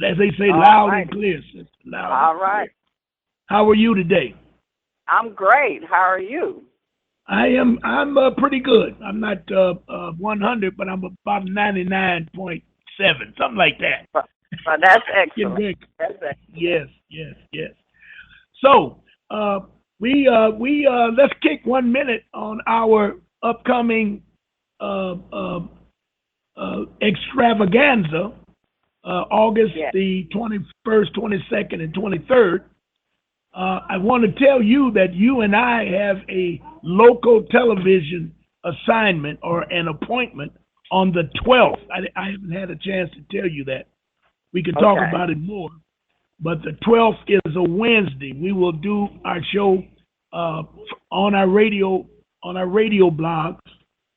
As they say, All loud and right. clear, sister. Loud and All right. clear. How are you today? I'm great. How are you? I'm pretty good. I'm not 100, but I'm about 99.7, something like that. That's Getting excellent. big. That's excellent. Yes, yes, yes. So we let's kick 1 minute on our upcoming uh, uh, extravaganza, August Yes. the 21st, 22nd, and 23rd. I want to tell you that you and I have a local television assignment or an appointment on the 12th. I haven't had a chance to tell you that. We can talk Okay. about it more. But the 12th is a Wednesday. We will do our show on our radio blogs,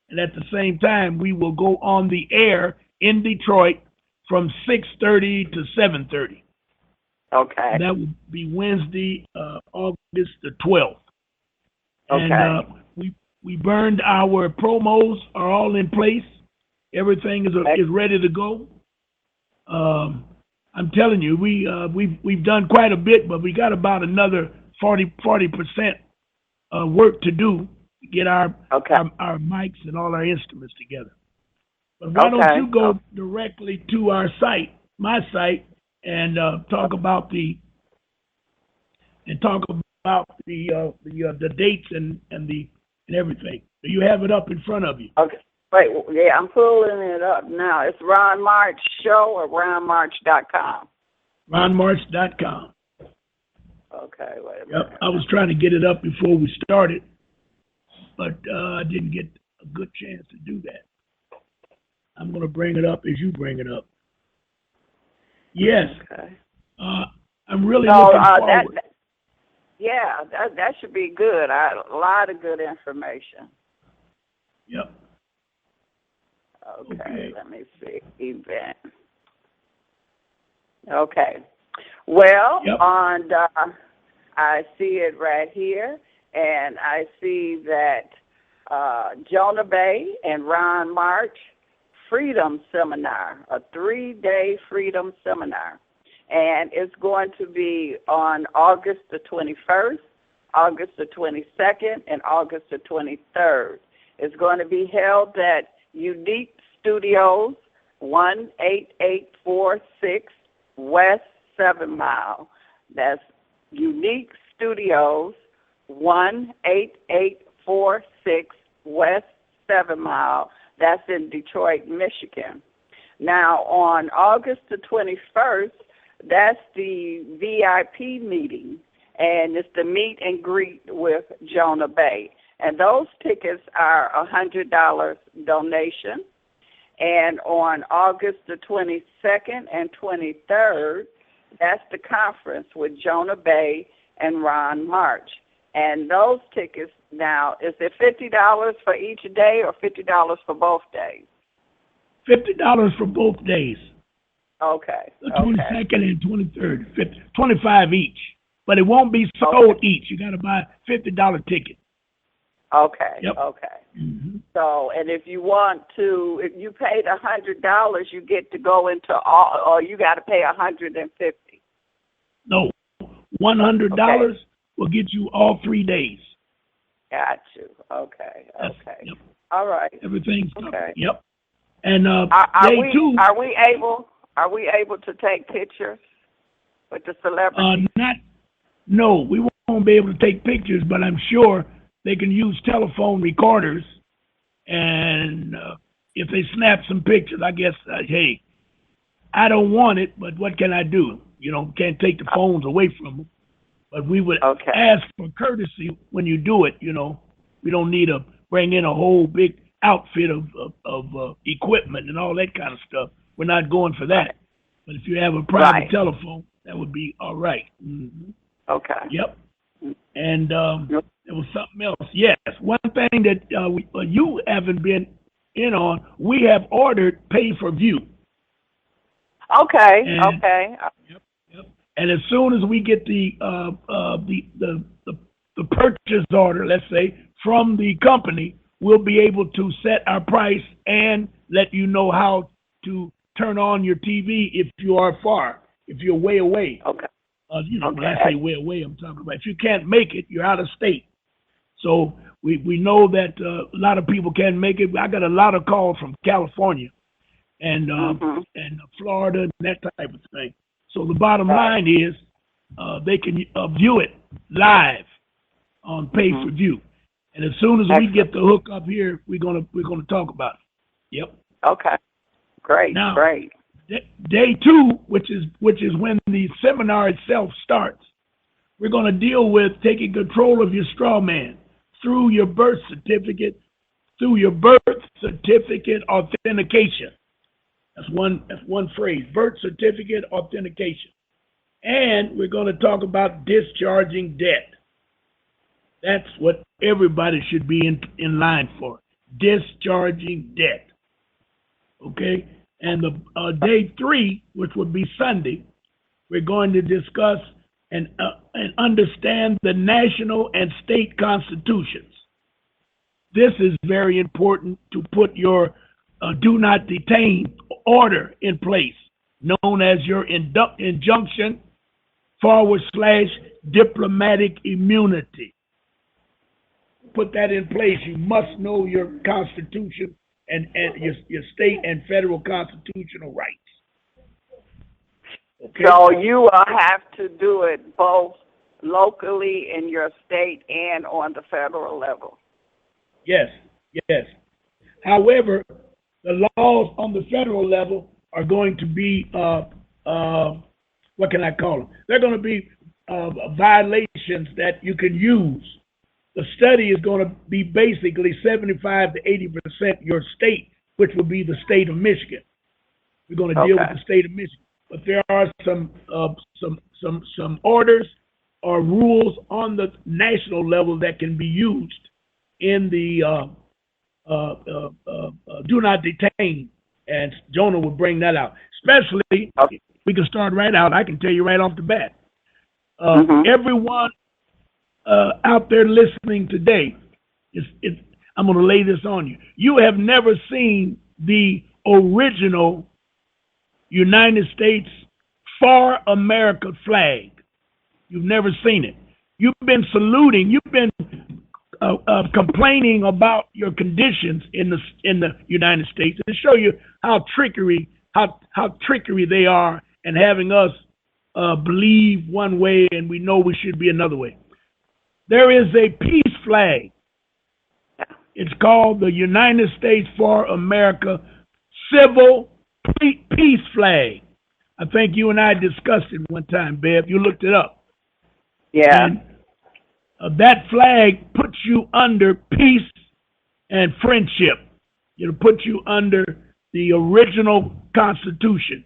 and at the same time, we will go on the air in Detroit from 6:30 to 7:30. Okay. And that would be Wednesday, August the 12th. And Okay. we burned our promos are all in place. Everything is ready to go. I'm telling you, we've done quite a bit, but we got about another 40% work to do to get our mics and all our instruments together. But why don't you go directly to our site, my site, and talk about the dates and everything. Do you have it up in front of you? Okay. Wait, yeah, I'm pulling it up now. It's Ron March Show or RonMarch.com. RonMarch.com. Okay, wait a minute. Yep, I was trying to get it up before we started, but I didn't get a good chance to do that. I'm going to bring it up as you bring it up. Yes. Okay. I'm really looking forward. That should be good. A lot of good information. Yep. Okay, let me see. Event. Okay. Well, yep. I see it right here, and I see that Jonah Bay and Ron March Freedom Seminar, a 3-day freedom seminar. And it's going to be on August the 21st, August the 22nd, and August the 23rd. It's going to be held at Unique Studios, 18846 West 7 Mile. That's Unique Studios, 18846 West 7 Mile. That's in Detroit, Michigan. Now, on August the 21st, that's the VIP meeting, and it's the meet and greet with Jonah Bay. And those tickets are $100 donation. And on August the 22nd and 23rd, that's the conference with Jonah Bay and Ron March. And those tickets now, is it $50 for each day or $50 for both days? $50 for both days. Okay. The 22nd and 23rd, $25 each. But it won't be sold each. You got to buy a $50 ticket. Okay. Yep. Okay. Mm-hmm. So, and if you want to, if you paid $100, you get to go into all, or you got to pay $150. No, $100 will get you all 3 days. Got you. Okay. Okay. Yep. All right. Everything's covered. Okay. Yep. And are we able to take pictures with the celebrities? No, we won't be able to take pictures, but I'm sure they can use telephone recorders, and if they snap some pictures, I guess, hey, I don't want it, but what can I do? You know, can't take the phones away from them. But we would ask for courtesy when you do it, you know. We don't need to bring in a whole big outfit of equipment and all that kind of stuff. We're not going for that. But if you have a private telephone, that would be all right. Mm-hmm. Okay. Yep. And there was something else. Yes, one thing that you haven't been in on, we have ordered pay-per-view. Okay. And, Yep. And as soon as we get the purchase order, let's say, from the company, we'll be able to set our price and let you know how to turn on your TV if you are far. if you're way away. Okay. When I say way away, I'm talking about if you can't make it, you're out of state. So we know that a lot of people can't make it. I got a lot of calls from California and Florida and that type of thing. So the bottom line is they can view it live on pay-per-view. And as soon as we get the hook up here, we're gonna talk about it. Yep. Okay. Great. Now, great. Day 2, which is when the seminar itself starts, we're going to deal with taking control of your straw man through your birth certificate authentication. That's one phrase, birth certificate authentication. And we're going to talk about discharging debt. That's what everybody should be in line for, discharging debt. Okay? And the day 3, which would be Sunday, we're going to discuss and understand the national and state constitutions. This is very important to put your do not detain order in place, known as your injunction / diplomatic immunity. Put that in place. You must know your constitution and your state and federal constitutional rights. Okay. So you will have to do it both locally in your state and on the federal level. Yes. However, the laws on the federal level are going to be, what can I call them? They're going to be violations that you can use. The study is going to be basically 75 to 80% your state, which will be the state of Michigan. We're going to deal with the state of Michigan, but there are some orders or rules on the national level that can be used in the do not detain, and Jonah will bring that out. Especially, we can start right out. I can tell you right off the bat. Everyone out there listening today, I'm going to lay this on you. You have never seen the original United States For America flag. You've never seen it. You've been saluting. You've been complaining about your conditions in the United States, to show you how trickery they are, and having us believe one way and we know we should be another way. There is a peace flag. It's called the United States For America Civil Peace Flag. I think you and I discussed it one time, Bev. You looked it up. Yeah. And, that flag puts you under peace and friendship. It'll put you under the original Constitution,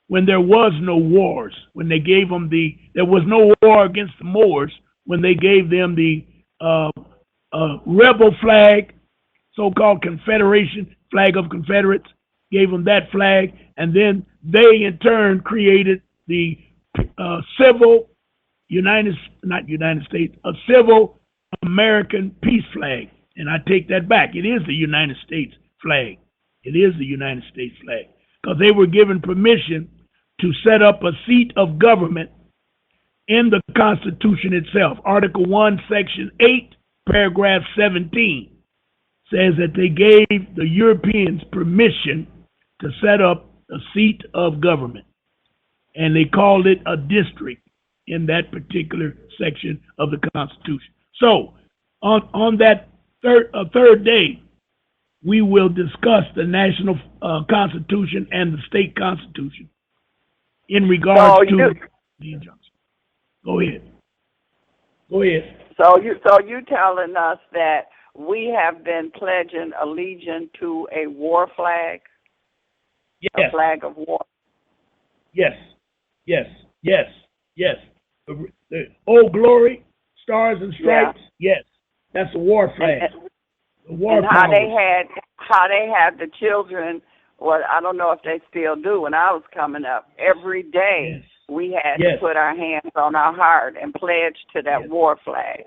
when there was no wars, when they gave them there was no war against the Moors, when they gave them the rebel flag, so-called Confederation, flag of Confederates, gave them that flag, and then they in turn created the civil civil American peace flag. And I take that back. It is the United States flag. It is the United States flag, because they were given permission to set up a seat of government in the Constitution itself. Article 1, Section 8, Paragraph 17 says that they gave the Europeans permission to set up a seat of government, and they called it a district in that particular section of the Constitution. So on that third day, we will discuss the national Constitution and the state Constitution in regards to the injunction. Go ahead. So you telling us that we have been pledging allegiance to a war flag? Yes. A flag of war? Yes. The Old Glory, Stars and Stripes. Yeah. Yes, that's a war flag. And how they had the children. Well, I don't know if they still do. When I was coming up, every day we had to put our hands on our heart and pledge to that war flag.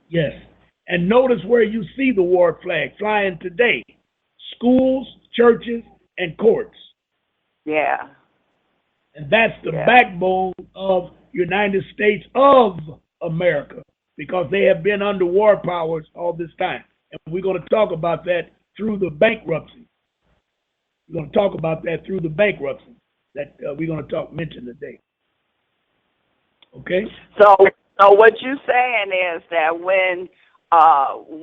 Yes, and notice where you see the war flag flying today: schools, churches, and courts. Yeah. And that's the backbone of United States of America, because they have been under war powers all this time. And we're going to talk about that through the bankruptcy. We're going to talk about that through the bankruptcy that we're going to mention today. Okay? So what you're saying is that when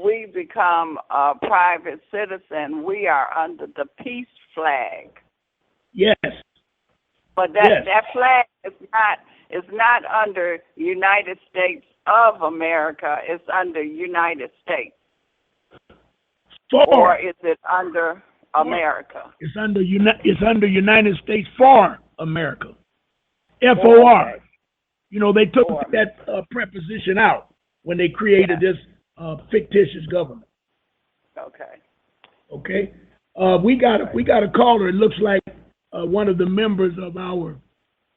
we become a private citizen, we are under the peace flag. Yes. But that flag is not under United States of America. It's under United States. Or is it under America? It's under United States for America. FOR. Okay. You know, they took that preposition out when they created this fictitious government. Okay. Okay. We got a caller. It looks like one of the members of our.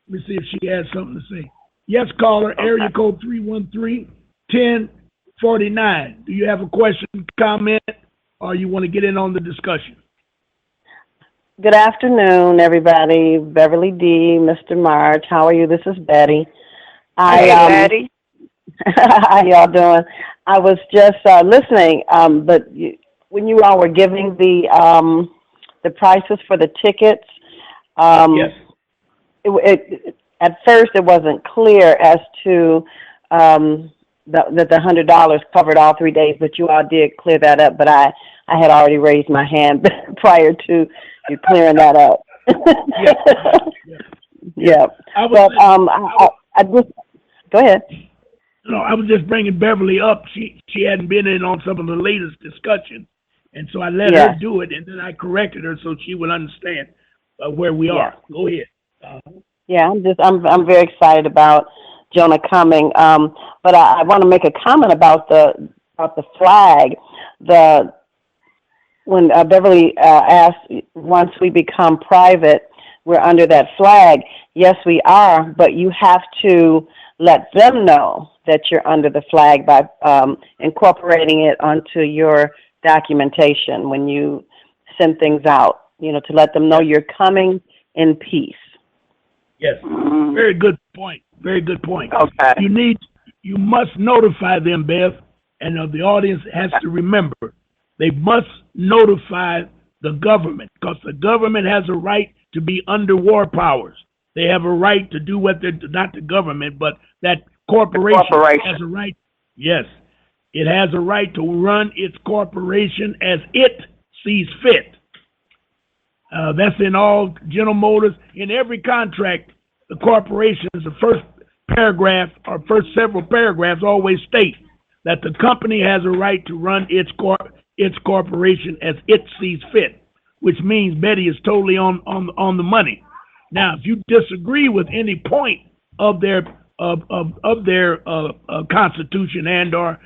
Let me see if she has something to say. Yes, caller. Okay. Area code 313-1049. Do you have a question, comment, or you want to get in on the discussion? Good afternoon, everybody. Beverly D, Mr. March. How are you? This is Betty. Hey, Betty. How y'all doing? I was just listening, but when you all were giving the prices for the tickets, yes. At first it wasn't clear as to that the $100 covered all 3 days, but you all did clear that up. But I had already raised my hand prior to you clearing that up. Yeah. I just go ahead. No, I was just bringing Beverly up. She hadn't been in on some of the latest discussion, and so I let her do it, and then I corrected her so she would understand where we are. Go ahead. Yeah, I'm very excited about Jonah coming. But I want to make a comment about the flag. When Beverly asked, once we become private, we're under that flag. Yes, we are, but you have to let them know that you're under the flag by incorporating it onto your documentation when you send things out, to let them know you're coming in peace. Yes, very good point. Very good point. Okay. You must notify them, Bev, and the audience has to remember, they must notify the government, because the government has a right to be under war powers. They have a right to do what they're, not the government, but that corporation has a right. Yes, it has a right to run its corporation as it sees fit. That's in all General Motors. In every contract, the corporations, the first paragraph or first several paragraphs always state that the company has a right to run its corporation as it sees fit, which means Betty is totally on the money. Now, if you disagree with any point of their constitution and or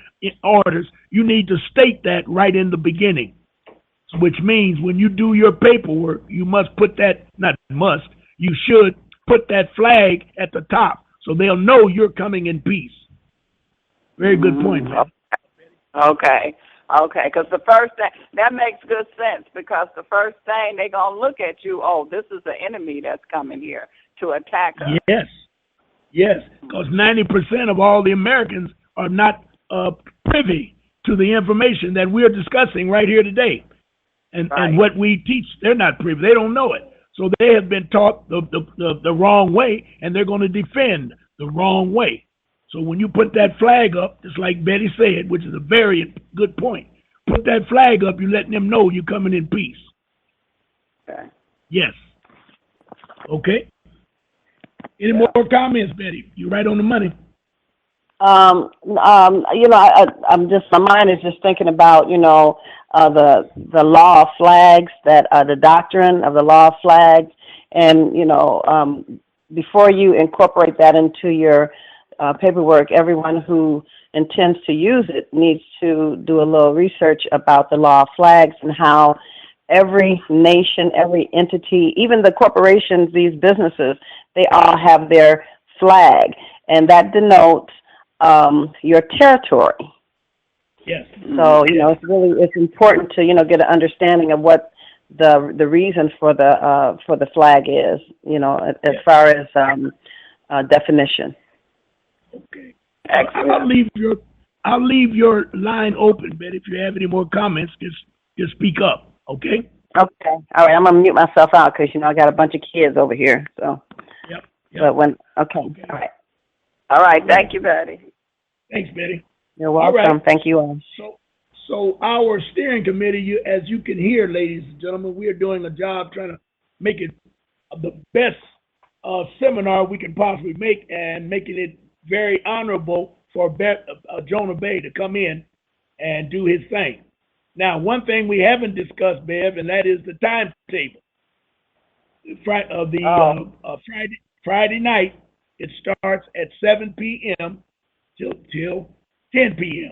orders, you need to state that right in the beginning. Which means when you do your paperwork, you must put that, you should put that flag at the top so they'll know you're coming in peace. Very good point, man. Okay, because the first thing, that makes good sense, because the first thing they're going to look at you, this is the enemy that's coming here to attack us. Yes, because 90% of all the Americans are not privy to the information that we're discussing right here today. And what we teach, they're not privy. They don't know it. So they have been taught the wrong way, and they're going to defend the wrong way. So when you put that flag up, just like Betty said, which is a very good point, put that flag up, you're letting them know you're coming in peace. Okay. Yes. Okay. Any more comments, Betty? You're right on the money. I'm just, my mind is just thinking about, the law of flags, that the doctrine of the law of flags, and before you incorporate that into your paperwork, everyone who intends to use it needs to do a little research about the law of flags and how every nation, every entity, even the corporations, these businesses, they all have their flag, and that denotes your territory. Yes. So, it's important to, get an understanding of what the reason for the flag is, as far as definition. Okay. Excellent. I'll leave your line open, Betty. If you have any more comments, just speak up. Okay. Okay. All right. I'm gonna mute myself out because I got a bunch of kids over here. So. Yep. But okay. All right. All right. Thank you, Betty. Thanks, Betty. You're welcome. All right. Thank you all. So our steering committee, as you can hear, ladies and gentlemen, we are doing a job trying to make it the best seminar we can possibly make, and making it very honorable for Jonah Bay to come in and do his thing. Now, one thing we haven't discussed, Bev, and that is the timetable. Friday night, it starts at 7 p.m. till 10 p.m.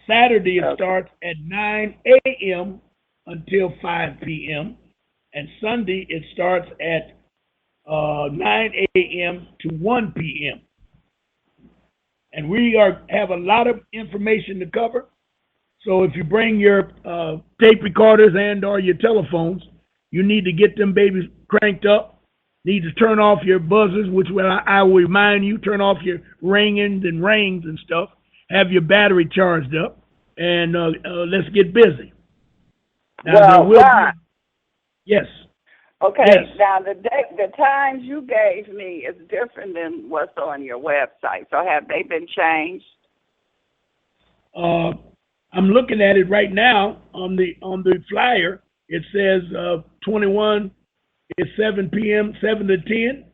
Saturday, it starts at 9 a.m. until 5 p.m. And Sunday, it starts at 9 a.m. to 1 p.m. And we have a lot of information to cover. So if you bring your tape recorders and or your telephones, you need to get them babies cranked up. Need to turn off your buzzers, which I will remind you, turn off your ringings and rings and stuff. Have your battery charged up, and let's get busy. Now, yes. Okay. Yes. Now the times you gave me is different than what's on your website. So have they been changed? I'm looking at it right now on the flyer. It says 21 is 7 p.m. 7 to 10.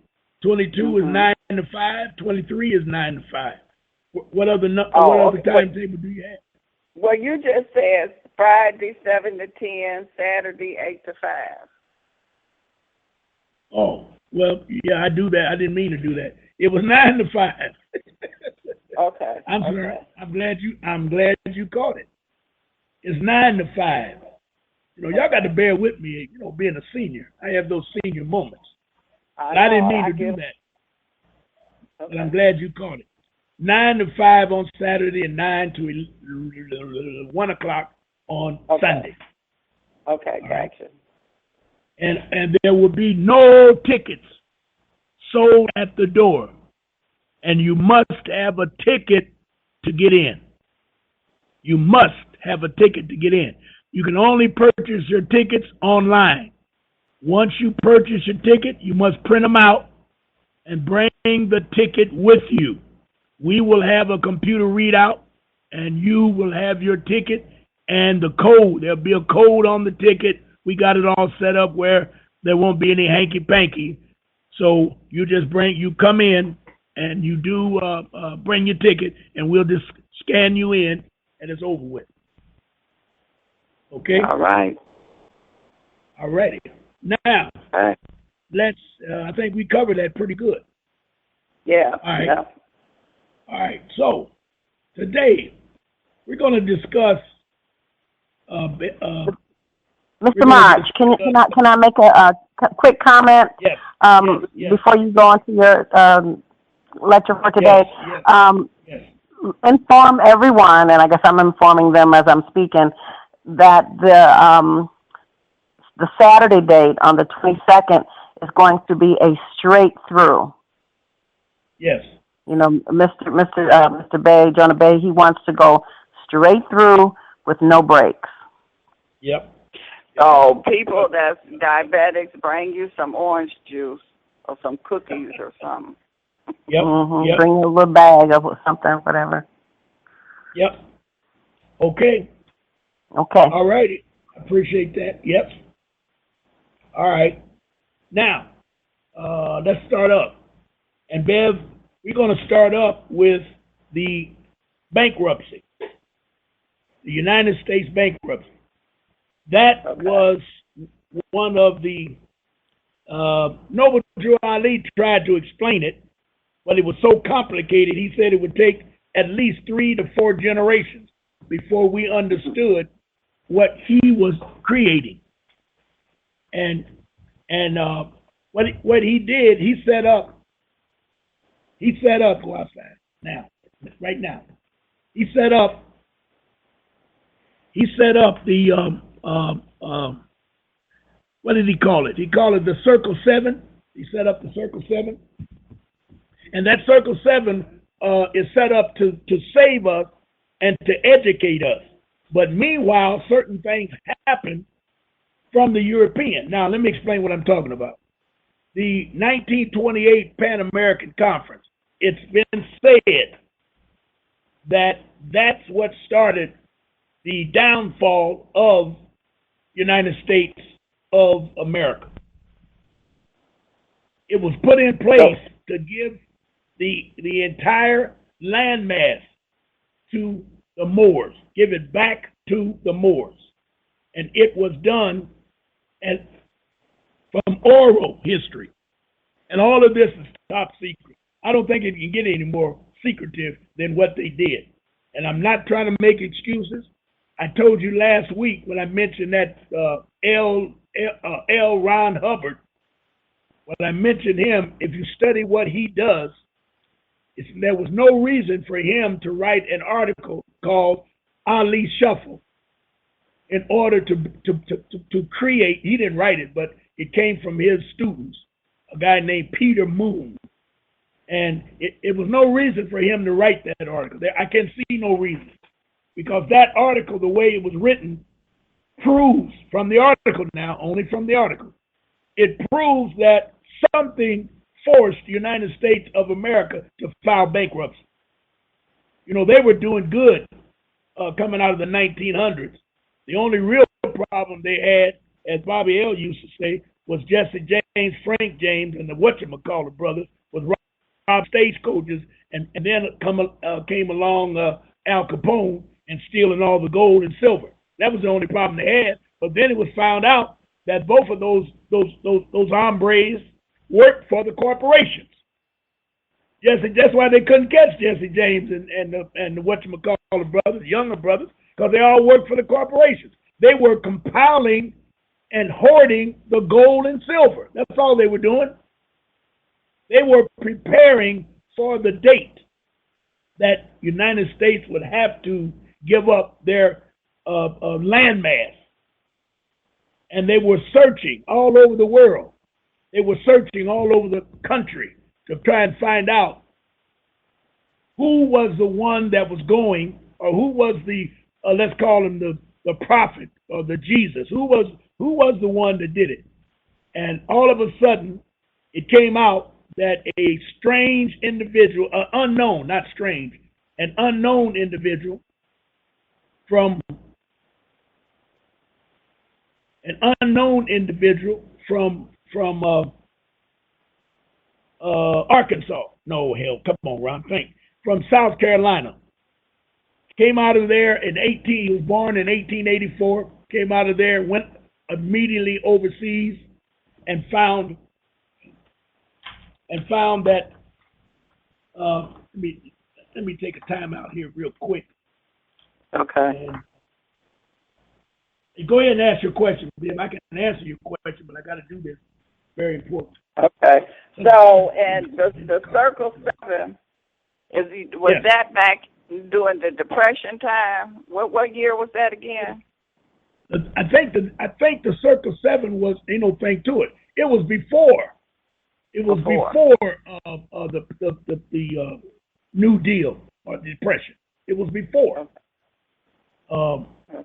22 is 9 to 5. 23 is 9 to 5. What other timetable do you have? Well, you just said Friday 7 to 10, Saturday 8 to 5. Oh, well, yeah, I do that. I didn't mean to do that. It was 9 to 5. Okay. I'm sorry. I'm glad you caught it. It's 9 to 5. Y'all got to bear with me. Being a senior, I have those senior moments. I didn't mean to do that. Okay. But I'm glad you caught it. 9 to 5 on Saturday and 9 to 1 o'clock on Sunday. Okay, all gotcha. Right? And there will be no tickets sold at the door. And you must have a ticket to get in. You must have a ticket to get in. You can only purchase your tickets online. Once you purchase your ticket, you must print them out and bring the ticket with you. We will have a computer readout, and you will have your ticket and the code. There'll be a code on the ticket. We got it all set up where there won't be any hanky-panky. So you come in, and you do bring your ticket, and we'll just scan you in, and it's over with. Okay? All right. All righty. Now, let's, I think we covered that pretty good. Yeah. All right. Yeah. All right. So, today, we're going to discuss Mr. March, can I make a quick comment? Yes. Yes. Before you go on to your lecture for today? Yes. Inform everyone, and I guess I'm informing them as I'm speaking, that the Saturday date on the 22nd is going to be a straight through. Yes. Mr. Bay, Jonah Bay, he wants to go straight through with no breaks. Yep. Oh, people that's diabetics, bring you some orange juice or some cookies or something. Yep. Mm-hmm. Yep. Bring a little bag of something, whatever. Yep. Okay. All righty. Appreciate that. Yep. All right. Now, let's start up. And Bev, we're going to start up with the bankruptcy, the United States bankruptcy. That was one of the, Noble Drew Ali tried to explain it, but it was so complicated, he said it would take at least 3 to 4 generations before we understood what he was creating. And what he did, he set up, go outside now, right now. He set up the what did he call it? He called it the Circle 7. He set up the Circle 7. And that Circle 7 is set up to save us and to educate us. But meanwhile, certain things happen from the European. Now, let me explain what I'm talking about. The 1928 Pan American Conference, it's been said that that's what started the downfall of United States of America. It was put in place to give the entire landmass to the Moors, give it back to the Moors. And it was done from oral history. And all of this is top secret. I don't think it can get any more secretive than what they did. And I'm not trying to make excuses. I told you last week when I mentioned that L. Ron Hubbard, when I mentioned him, if you study what he does, there was no reason for him to write an article called Ali Shuffle in order to create. He didn't write it, but it came from his students, a guy named Peter Moon. And it was no reason for him to write that article. I can see no reason. Because that article, the way it was written, proves from the article now, only from the article, it proves that something forced the United States of America to file bankruptcy. You know, they were doing good coming out of the 1900s. The only real problem they had, as Bobby L. used to say, was Jesse James, Frank James, and the whatchamacallit brothers was rob stagecoaches, and then came along Al Capone and stealing all the gold and silver. That was the only problem they had. But then it was found out that both of those hombres worked for the corporations. That's why they couldn't catch Jesse James and the whatchamacallit brothers, younger brothers, because they all worked for the corporations. They were compiling and hoarding the gold and silver. That's all they were doing. They were preparing for the date that United States would have to give up their landmass. And they were searching all over the world. They were searching all over the country to try and find out who was the one that was going, or who was the, let's call him the prophet or the Jesus, who was the one that did it. And all of a sudden, it came out that a strange individual, unknown, not strange, an unknown individual from Arkansas. No, hell, come on, Ron, think. From South Carolina. Came out of there he was born in 1884, came out of there, went immediately overseas and found that, let me take a time out here real quick. Okay. And go ahead and ask your question, Bim. I can answer your question, but I got to do this. Very important. Okay. So, and the Circle 7, was yes. that back during the Depression time? What year was that again? I think the Circle 7 was, ain't no thing to it. It was before. It was before the New Deal or the Depression. It was before. Okay.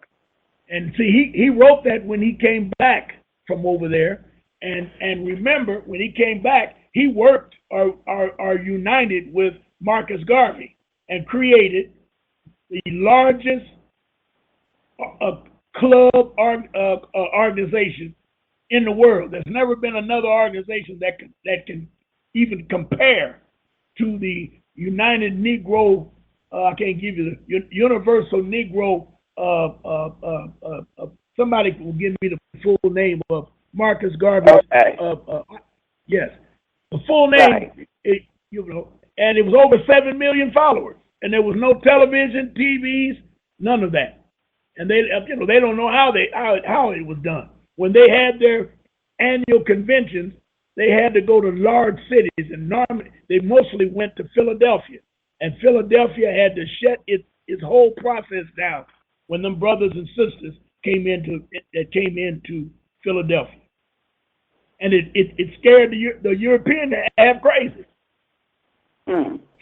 And see, he wrote that when he came back from over there, and remember when he came back, he worked or united with Marcus Garvey and created the largest club organization in the world. There's never been another organization that can even compare to the United Negro. I can't give you the Universal Negro. Somebody will give me the full name of Marcus Garvey. Okay. Yes, the full name. Right. And it was over 7 million followers, and there was no television, TVs, none of that. And they don't know how it was done. When they had their annual conventions, they had to go to large cities, and normally they mostly went to Philadelphia, and Philadelphia had to shut its whole process down when them brothers and sisters came into Philadelphia, and it scared the European half crazy.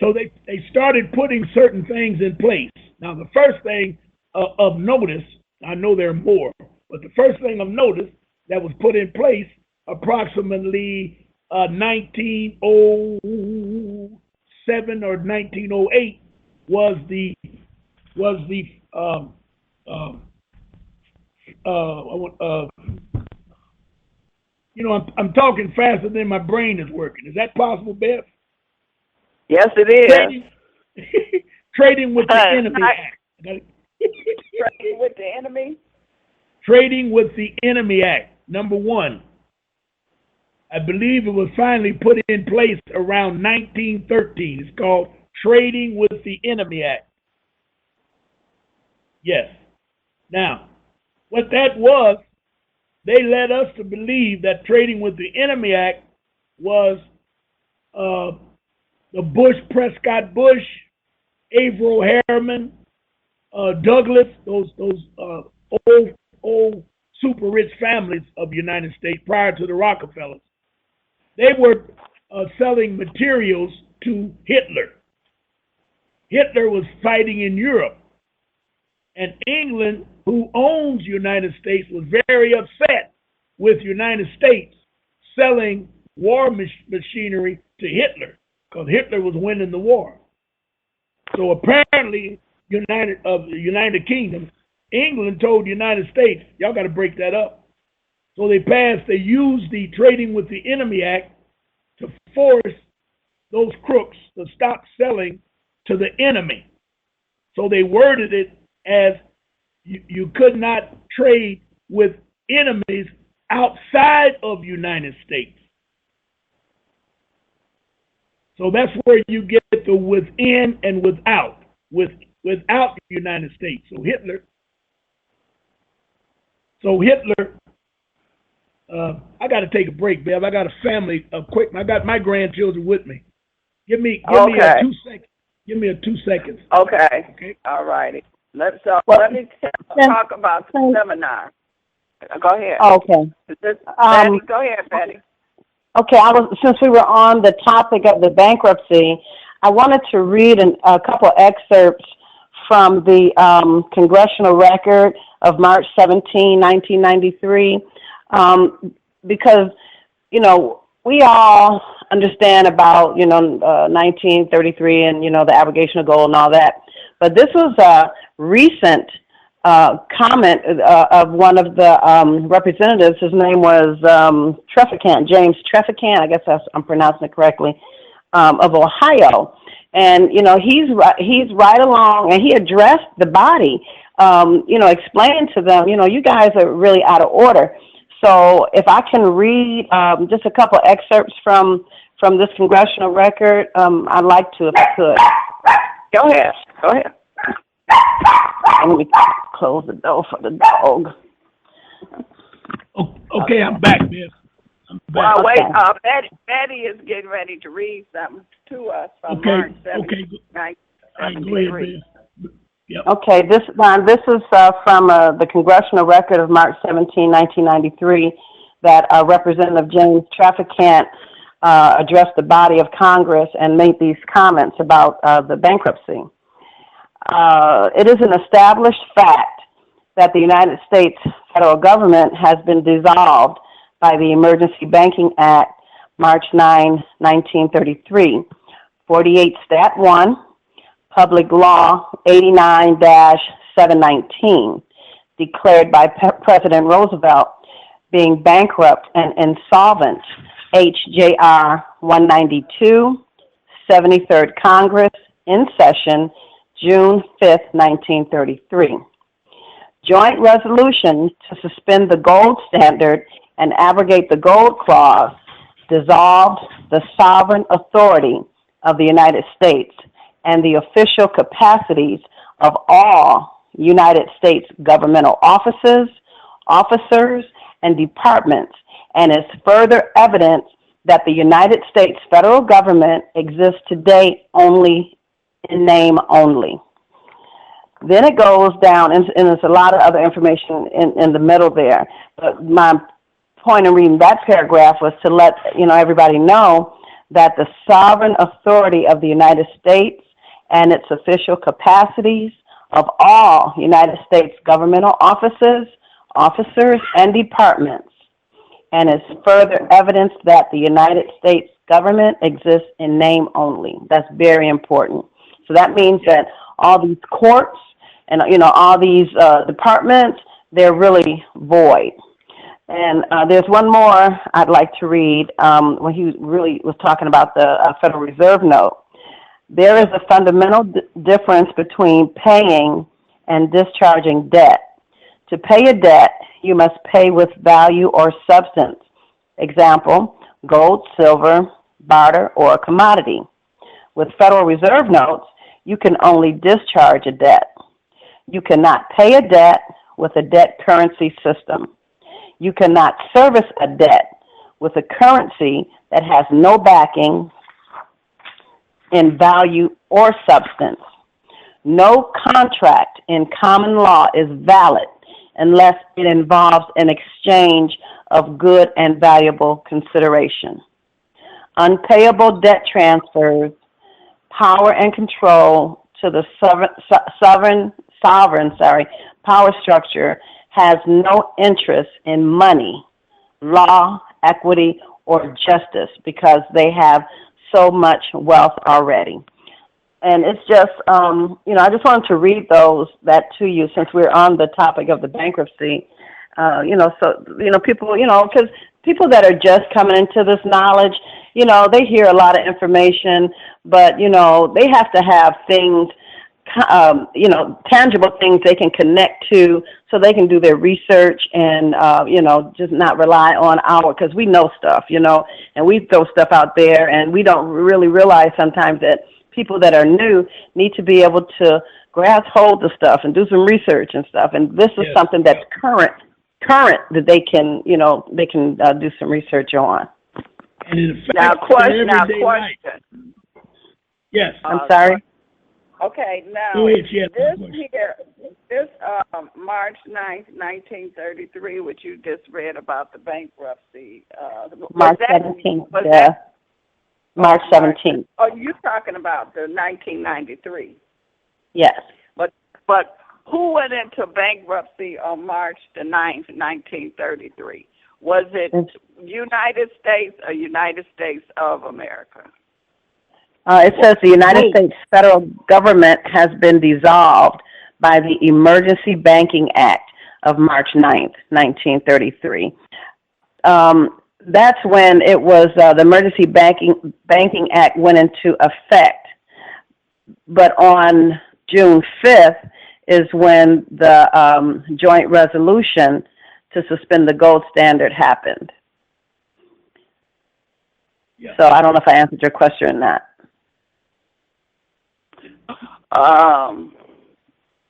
So they started putting certain things in place. Now, the first thing of notice, I know there are more, but the first thing of notice that was put in place approximately 1907 or 1908 was the I'm talking faster than my brain is working. Is that possible, Beth? Yes, it is. Trading with the Enemy Act. Trading with the enemy? Trading with the Enemy Act. Number one, I believe it was finally put in place around 1913. It's called Trading with the Enemy Act. Yes. Now, what that was, they led us to believe that Trading with the Enemy Act was the Prescott Bush, Averill Harriman, Douglas, those old super rich families of the United States prior to the Rockefellers. They were selling materials to Hitler. Hitler was fighting in Europe. And England, who owns the United States, was very upset with the United States selling war machinery to Hitler, because Hitler was winning the war. So apparently, the United Kingdom, England told the United States, y'all got to break that up. So they used the Trading with the Enemy Act to force those crooks to stop selling to the enemy. So they worded it as you could not trade with enemies outside of the United States. So that's where you get the within and without, without the United States. So Hitler, I got to take a break, Bev. I got a family, quick. I got my grandchildren with me. Give me a 2 seconds. Give me a 2 seconds. Okay. All righty. Let me talk about the seminar. Go ahead. Okay. Betty, go ahead, Betty. Okay, since we were on the topic of the bankruptcy, I wanted to read a couple excerpts from the congressional record of March 17, 1993, because, we all understand about, 1933 and, the abrogation of gold and all that. But this was a recent comment of one of the representatives. His name was James Trefficant, I guess I'm pronouncing it correctly, of Ohio. And, he's right along, and he addressed the body, explaining to them, you guys are really out of order. So if I can read just a couple excerpts from this congressional record, I'd like to, if I could. Go ahead. Let me close the door for the dog. Okay, I'm back, Biff. Well, wait. Betty is getting ready to read something to us from March 17, 1993. Yep. Okay, this is from the congressional record of March 17, 1993, that Representative James Trefficant addressed the body of Congress and made these comments about the bankruptcy. It is an established fact that the United States federal government has been dissolved by the Emergency Banking Act, March 9, 1933, 48 Stat 1, Public Law 89-719, declared by President Roosevelt, being bankrupt and insolvent, HJR 192, 73rd Congress, in session, June 5, 1933. Joint resolution to suspend the gold standard and abrogate the gold clause dissolved the sovereign authority of the United States and the official capacities of all United States governmental officers, and departments, and is further evidence that the United States federal government exists today only in name only. Then it goes down, and there's a lot of other information in the middle there. But my point in reading that paragraph was to let everybody know that the sovereign authority of the United States and its official capacities of all United States governmental officers, and departments, and is further evidence that the United States government exists in name only. That's very important. So that means that all these courts and all these departments, they're really void. And there's one more I'd like to read when he really was talking about the Federal Reserve note. There is a fundamental difference between paying and discharging debt. To pay a debt, you must pay with value or substance. Example, gold, silver, barter, or a commodity. With Federal Reserve notes, you can only discharge a debt. You cannot pay a debt with a debt currency system. You cannot service a debt with a currency that has no backing in value or substance. No contract in common law is valid unless it involves an exchange of good and valuable consideration. Unpayable debt transfers power and control to the sovereign power structure has no interest in money, law, equity, or justice because they have so much wealth already. And it's just, I just wanted to read that to you since we're on the topic of the bankruptcy. People, because people that are just coming into this knowledge, they hear a lot of information, but, they have to have things, tangible things they can connect to so they can do their research and, just not rely on because we know stuff, and we throw stuff out there and we don't really realize sometimes that people that are new need to be able to grasp hold of stuff and do some research and stuff. And this is something that's current that they can, do some research on. And it affects question. Life. Yes. I'm sorry. Okay, now this March 9th, 1933, which you just read about the bankruptcy. March 17th. March 17th. Oh, you're talking about the 1993. Yes. But who went into bankruptcy on March the 9th, 1933? Was it United States or United States of America? It says the United States federal government has been dissolved by the Emergency Banking Act of March 9th, 1933. That's when it was the Emergency Banking Act went into effect. But on June 5th is when the joint resolution to suspend the gold standard happened. Yeah. So I don't know if I answered your question or not.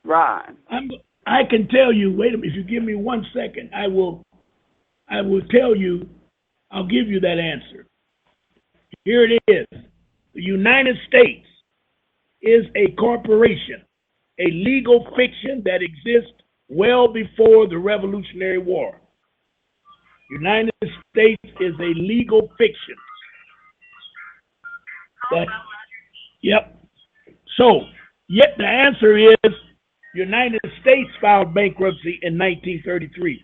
Ron. I can tell you, wait a minute, if you give me 1 second, I will tell you, I'll give you that answer. Here it is. The United States is a corporation, a legal fiction that exists well before the Revolutionary War. United States is a legal fiction. Yep. So, the answer is United States filed bankruptcy in 1933.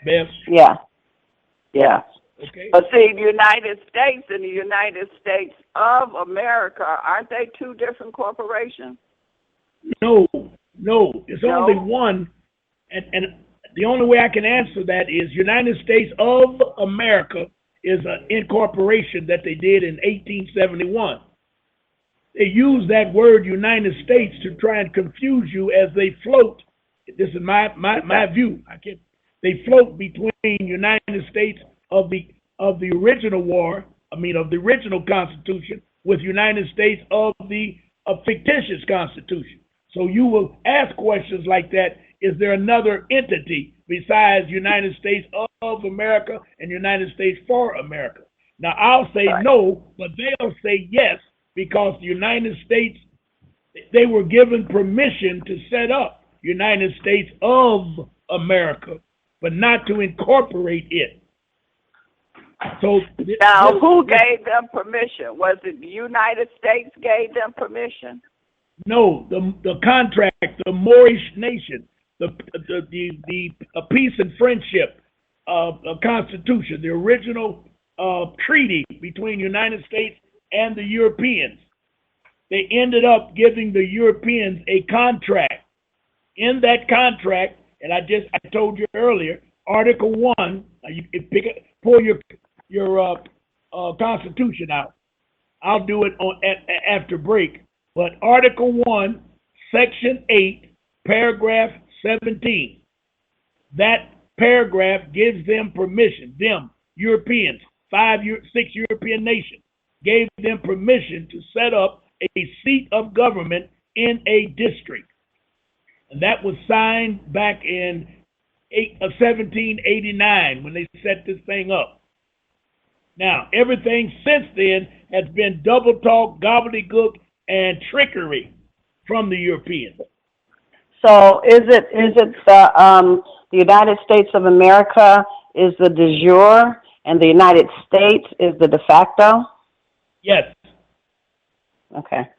Beth? Yeah. Okay. But see, the United States and the United States of America, aren't they two different corporations? No. It's only one. And the only way I can answer that is United States of America is an incorporation that they did in 1871. They use that word United States to try and confuse you as they float. This is my view. They float between United States of the original war, of the original Constitution, with United States of the fictitious Constitution. So you will ask questions like that. Is there another entity besides United States of America and United States for America? Now, I'll say no, but they'll say yes, because the United States They were given permission to set up United States of America, but not to incorporate it. So now, who gave them permission? Was it the United States gave them permission? No, the contract, the Moorish nation, the peace and friendship constitution, the original treaty between the United States and the Europeans. They ended up giving the Europeans a contract. In that contract, and I told you earlier, Article 1, you can pull your Constitution out. I'll do it after break. But Article 1, Section 8, Paragraph 17. That paragraph gives them permission, them, Europeans, 6 European nations, gave them permission to set up a seat of government in a district. And that was signed back in 1789 when they set this thing up. Now, everything since then has been double talk, gobbledygook, and trickery from the Europeans. So is it the United States of America is the de jure and the United States is the de facto? Yes. Okay.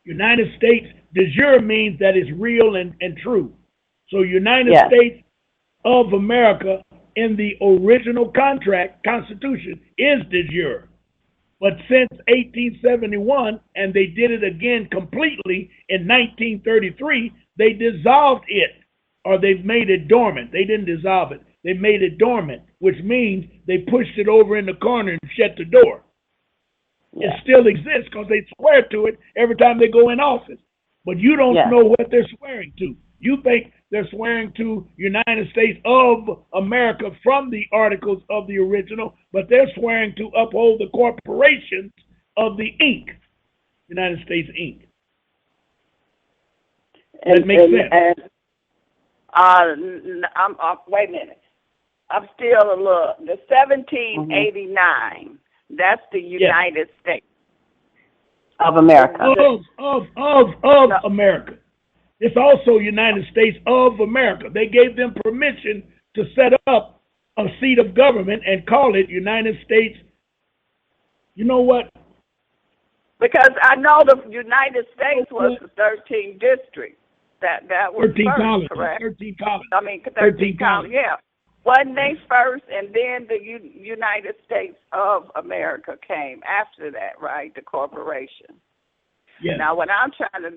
United States, de jure means that it's real and true. So United States of America in the original Constitution is de jure. But since 1871, and they did it again completely in 1933, they dissolved it, or they've made it dormant. They didn't dissolve it. They made it dormant, which means they pushed it over in the corner and shut the door. Yeah. It still exists because they swear to it every time they go in office. But you don't know what they're swearing to. You think they're swearing to United States of America from the articles of the original, but they're swearing to uphold the corporations of the Inc., United States Inc. That makes sense. Wait a minute. I'm still a little. The 1789. That's the United States of America. Of America. It's also United States of America. They gave them permission to set up a seat of government and call it United States. You know what? Because I know the United States was the 13th district. That was 13 first, colonies. correct? 13 colonies. I mean, 13 colonies. Yeah. Wasn't they first, and then the United States of America came after that, right? The corporation. Yes. Now, what I'm trying to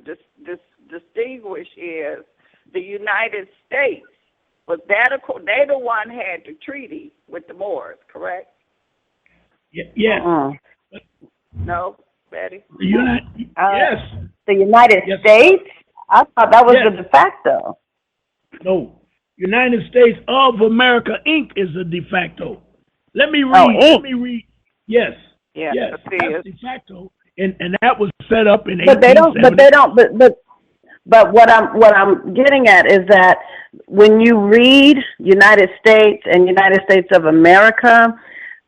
distinguish is the United States. Was that they the one had the treaty with the Moors, correct? Yes. No, Betty? Yes. The United States? I thought that was the de facto. No. United States of America, Inc. is a de facto. Let me read. Let me read. Yes. Yes. That's de facto. And that was set up in 1870. But what I'm getting at is that when you read United States and United States of America,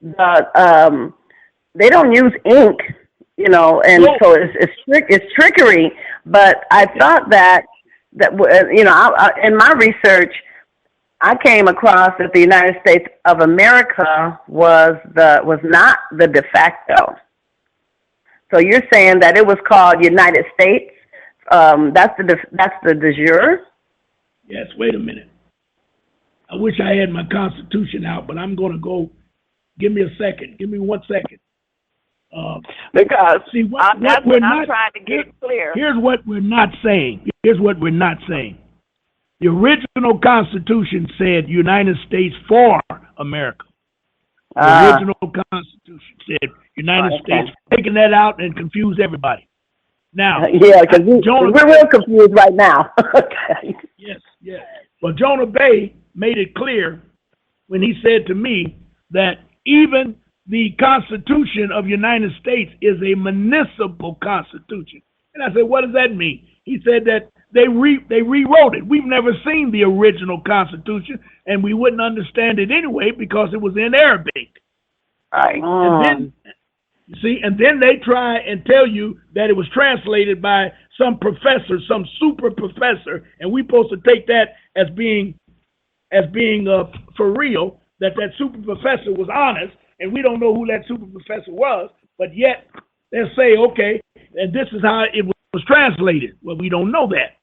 they don't use ink, and so it's trickery. But I thought that in my research, I came across that the United States of America was not the de facto. So you're saying that it was called United States. That's the de jure. Yes. Wait a minute. I wish I had my Constitution out, but I'm going to go. Give me a second. Give me 1 second. Because that's what I'm trying to get clear. Here's what we're not saying. The original Constitution said United States for America. The original Constitution said United States. Taking that out and confused everybody. Now, because we're real confused right now. Yes. Well, Jonah Bay made it clear when he said to me that even the Constitution of the United States is a municipal constitution. And I said, what does that mean? He said that they rewrote it. We've never seen the original Constitution, and we wouldn't understand it anyway because it was in Arabic. Right. And then they try and tell you that it was translated by some professor, some super professor, and we supposed to take that as being for real, that super professor was honest, and we don't know who that super professor was, but yet they'll say, okay, and this is how it was translated. Well, we don't know that.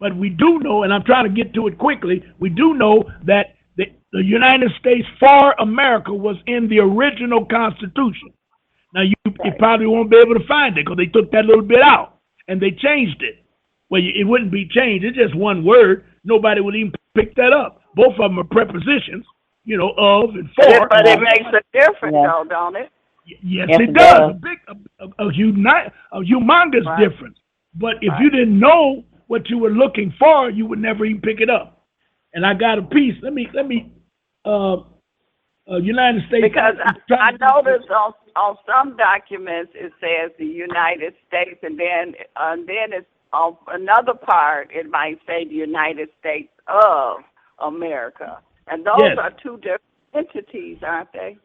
But we do know, and I'm trying to get to it quickly, we do know that the United States for America was in the original Constitution. Now, you probably won't be able to find it because they took that little bit out and they changed it. Well, it wouldn't be changed. It's just one word. Nobody would even pick that up. Both of them are prepositions, of and for. But it makes a difference, though, don't it? Yes, it does. A humongous difference. But if you didn't know what you were looking for, you would never even pick it up. And I got a piece. Let me. United States. Because I noticed on some documents it says the United States, and then it's on another part it might say the United States of America, and those are two different entities, aren't they?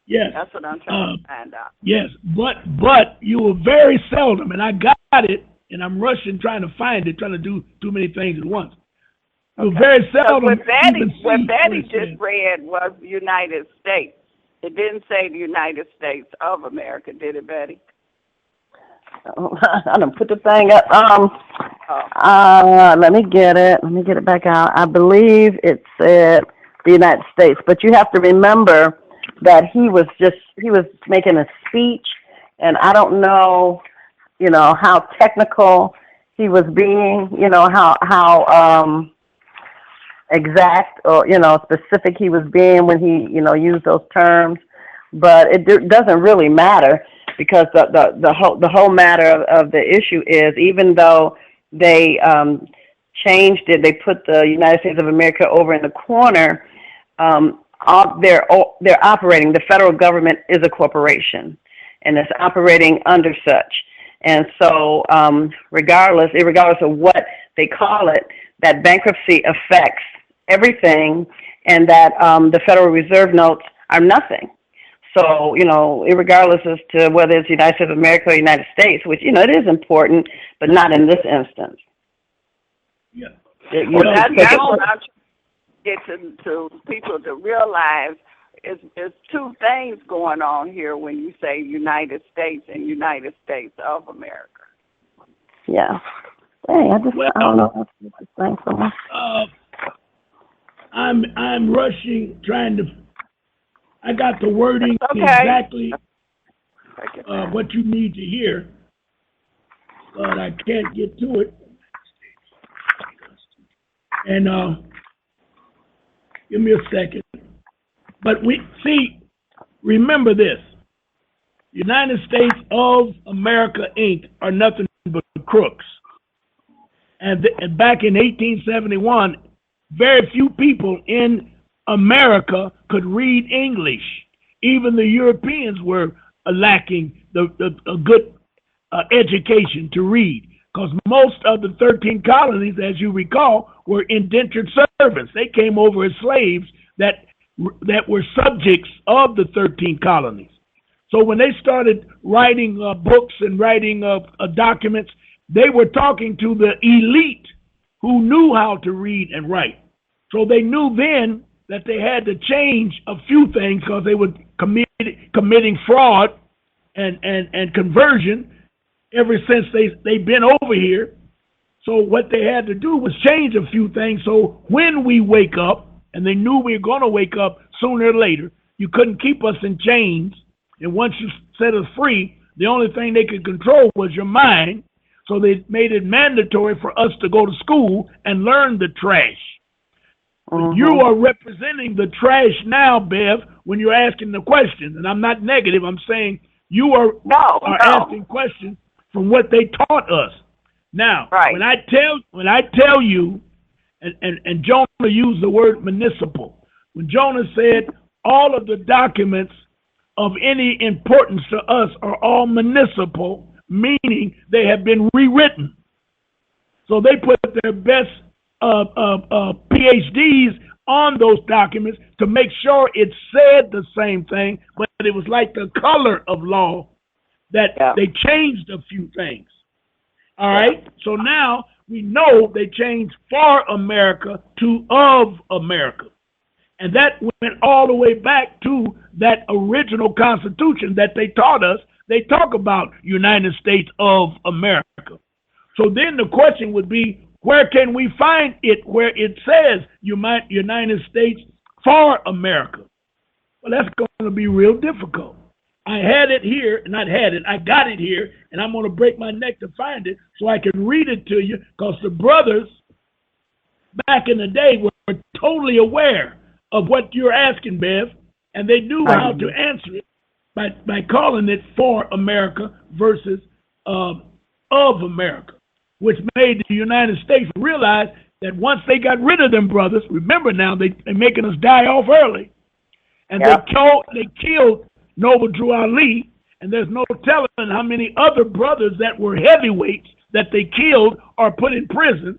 Yes. That's what I'm trying to find out. Yes, but you were very seldom, and I got it, and I'm rushing trying to find it, trying to do too many things at once. You were very seldom. What Betty just read was United States. It didn't say the United States of America, did it, Betty? I done put the thing up. Let me get it. Let me get it back out. I believe it said the United States, but you have to remember that he was making a speech, and I don't know, how technical he was being, how exact or specific he was being when he used those terms, but it doesn't really matter, because the whole matter of the issue is, even though they changed it, they put the United States of America over in the corner. They're operating. The federal government is a corporation, and it's operating under such. And so, regardless of what they call it, that bankruptcy affects everything, and that the Federal Reserve notes are nothing. So, regardless as to whether it's the United States of America or United States, which, it is important, but not in this instance. Yeah. That's what I'm trying to get to people to realize. It's two things going on here when you say United States and United States of America. Yeah. Hey, I don't know what to think so much. I'm rushing, trying to. I got the wording exactly what you need to hear, but I can't get to it. And give me a second. But remember this: United States of America, Inc. are nothing but crooks. And back in 1871, very few people in America could read English. Even the Europeans were lacking a good education to read, because most of the 13 colonies, as you recall, were indentured servants. They came over as slaves that were subjects of the 13 colonies. So when they started writing books and writing documents, they were talking to the elite who knew how to read and write. So they knew then that they had to change a few things, because they were committing fraud and conversion ever since they've been over here. So what they had to do was change a few things. So when we wake up, and they knew we were going to wake up sooner or later, you couldn't keep us in chains. And once you set us free, the only thing they could control was your mind. So they made it mandatory for us to go to school and learn the trash. Mm-hmm. You are representing the trash now, Bev, when you're asking the questions. And I'm not negative. I'm saying you are asking questions from what they taught us. Now, when I tell you, and Jonah used the word municipal. When Jonah said all of the documents of any importance to us are all municipal, meaning they have been rewritten. So they put their best PhDs on those documents to make sure it said the same thing, but it was like the color of law that they changed a few things. All right. So now we know they changed for America to of America. And that went all the way back to that original Constitution that they taught us. They talk about United States of America. So then the question would be, where can we find it where it says United States for America? Well, that's going to be real difficult. I had it here, not had it, I got it here, and I'm going to break my neck to find it so I can read it to you, because the brothers back in the day were totally aware of what you're asking, Bev, and they knew how to answer it by calling it for America versus of America, which made the United States realize that once they got rid of them brothers, remember now, they're making us die off early, and they killed Noble Drew Ali, and there's no telling how many other brothers that were heavyweights that they killed or put in prison.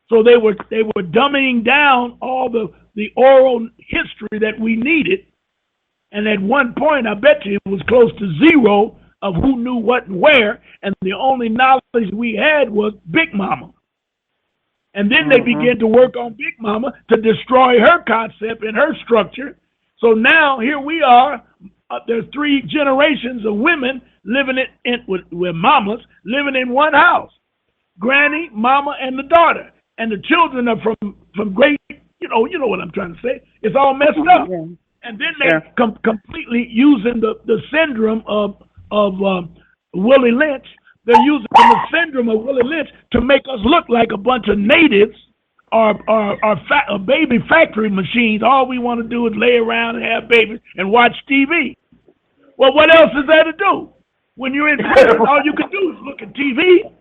So they were dumbing down all the oral history that we needed. And at one point, I bet you it was close to zero of who knew what and where. And the only knowledge we had was Big Mama. And then they began to work on Big Mama to destroy her concept and her structure. So now here we are. There's 3 generations of women living with mamas living in one house. Granny, mama, and the daughter. And the children are from great, you know what I'm trying to say. It's all messed up. Yeah. And then they completely using the syndrome of Willie Lynch. They're using the syndrome of Willie Lynch to make us look like a bunch of natives or baby factory machines. All we want to do is lay around and have babies and watch TV. Well, what else is there to do? When you're in prison, all you can do is look at TV.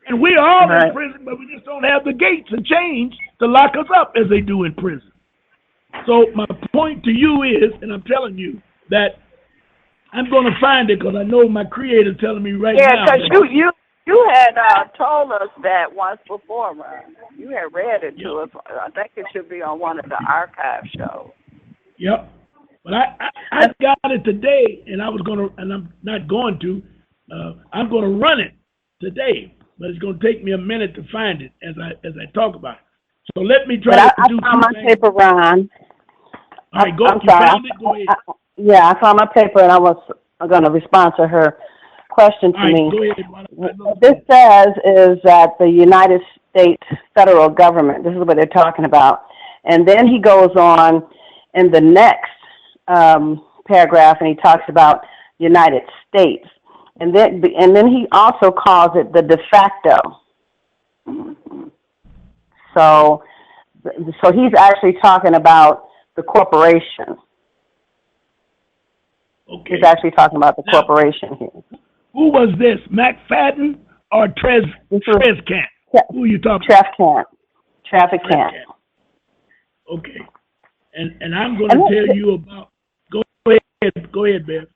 And we are all in prison, but we just don't have the gates and chains to lock us up as they do in prison. So my point to you is, and I'm telling you, that I'm going to find it because I know my creator telling me now. Yeah, because you had told us that once before, Ron. You had read it to us. I think it should be on one of the archive shows. Yep. But I got it today, and I'm not going to. I'm going to run it today. But it's going to take me a minute to find it as I talk about it. So let me try to do 2 things. I found my paper, Ron. All right, go. You found it? Go ahead. I found my paper, and I was going to respond to her question to me. Go ahead. What this says is that the United States federal government, this is what they're talking about. And then he goes on in the next paragraph, and he talks about United States. And then he also calls it the de facto. So he's actually talking about the corporation. Okay. He's actually talking about the corporation here. Who was this, McFadden or Trezcant? Who are you talking about? Trafficant. Okay. And I'm going to tell you about. Go ahead, Bev.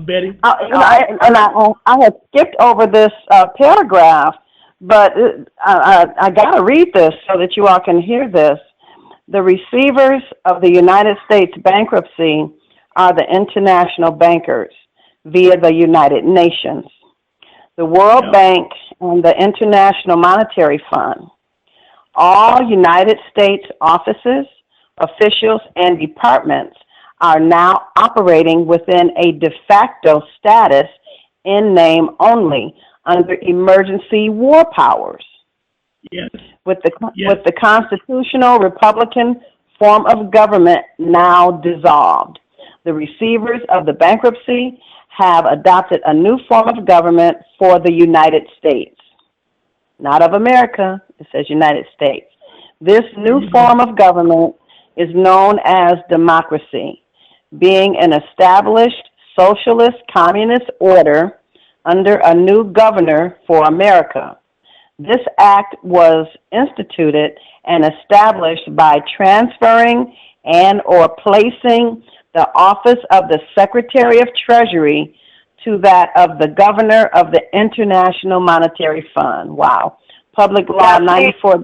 Betty. I had skipped over this paragraph, but I got to read this so that you all can hear this. The receivers of the United States bankruptcy are the international bankers via the United Nations, the World Bank, and the International Monetary Fund. All United States offices, officials, and departments are now operating within a de facto status in name only under emergency war powers. Yes. With the constitutional Republican form of government now dissolved, the receivers of the bankruptcy have adopted a new form of government for the United States. Not of America, it says United States. This new form of government is known as democracy, being an established socialist communist order under a new governor for America. This act was instituted and established by transferring and or placing the office of the Secretary of Treasury to that of the Governor of the International Monetary Fund. Wow. Public Law 94.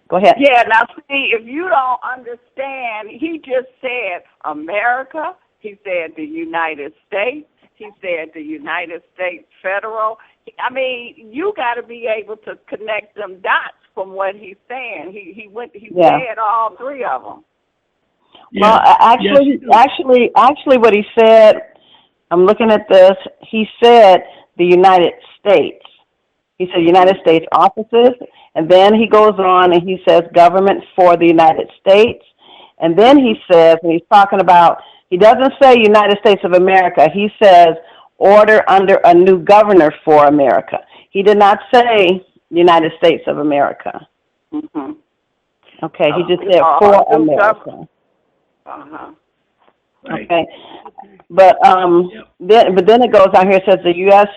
Go ahead. Yeah, now see, if you don't understand, he just said America, he said the United States, he said the United States Federal. I mean, you got to be able to connect them dots from what he's saying. He said all three of them. Well, actually, what he said, I'm looking at this. He said the United States. He said United States offices, and then he goes on and he says government for the United States, and then he says, when he's talking about, he doesn't say United States of America. He says order under a new governor for America. He did not say United States of America. Mm-hmm. Okay, he just said for America. Right. Okay, but then it goes on here. It says the U.S.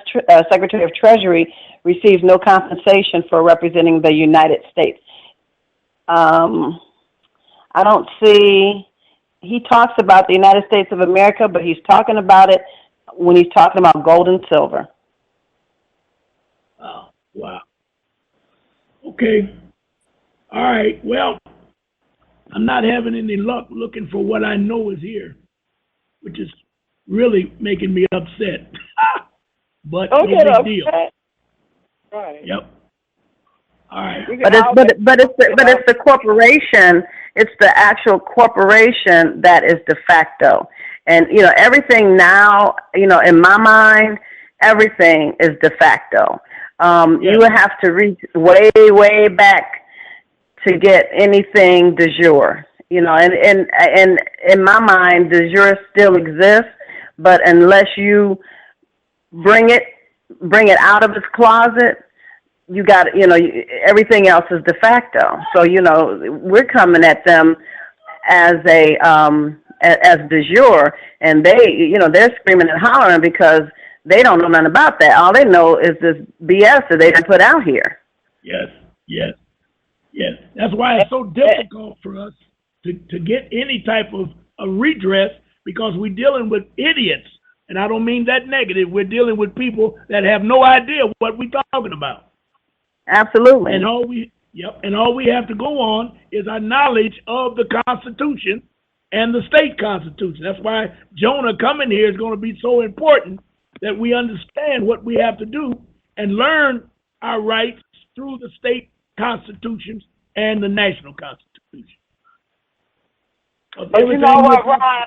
Secretary of Treasury receives no compensation for representing the United States. I don't see. He talks about the United States of America, but he's talking about it when he's talking about gold and silver. Oh, wow. Okay. All right. Well, I'm not having any luck looking for what I know is here, which is really making me upset. But no big deal. Right. Yep. All right. But it's the corporation. It's the actual corporation that is de facto. And, you know, everything now, you know, in my mind, everything is de facto. You would have to reach way, way back to get anything de jure. You know, and in my mind, de jure still exists, but unless you bring it out of its closet, you got, you know, everything else is de facto. So, you know, we're coming at them as as de jure, and they, you know, they're screaming and hollering because they don't know nothing about that. All they know is this BS that they put out here. Yes. That's why it's so difficult for us to get any type of a redress, because we're dealing with idiots. And I don't mean that negative. We're dealing with people that have no idea what we're talking about. Absolutely. And all we have to go on is our knowledge of the Constitution and the state constitution. That's why Jonah coming here is going to be so important, that we understand what we have to do and learn our rights through the state constitutions and the national constitution. But you know what, Ron?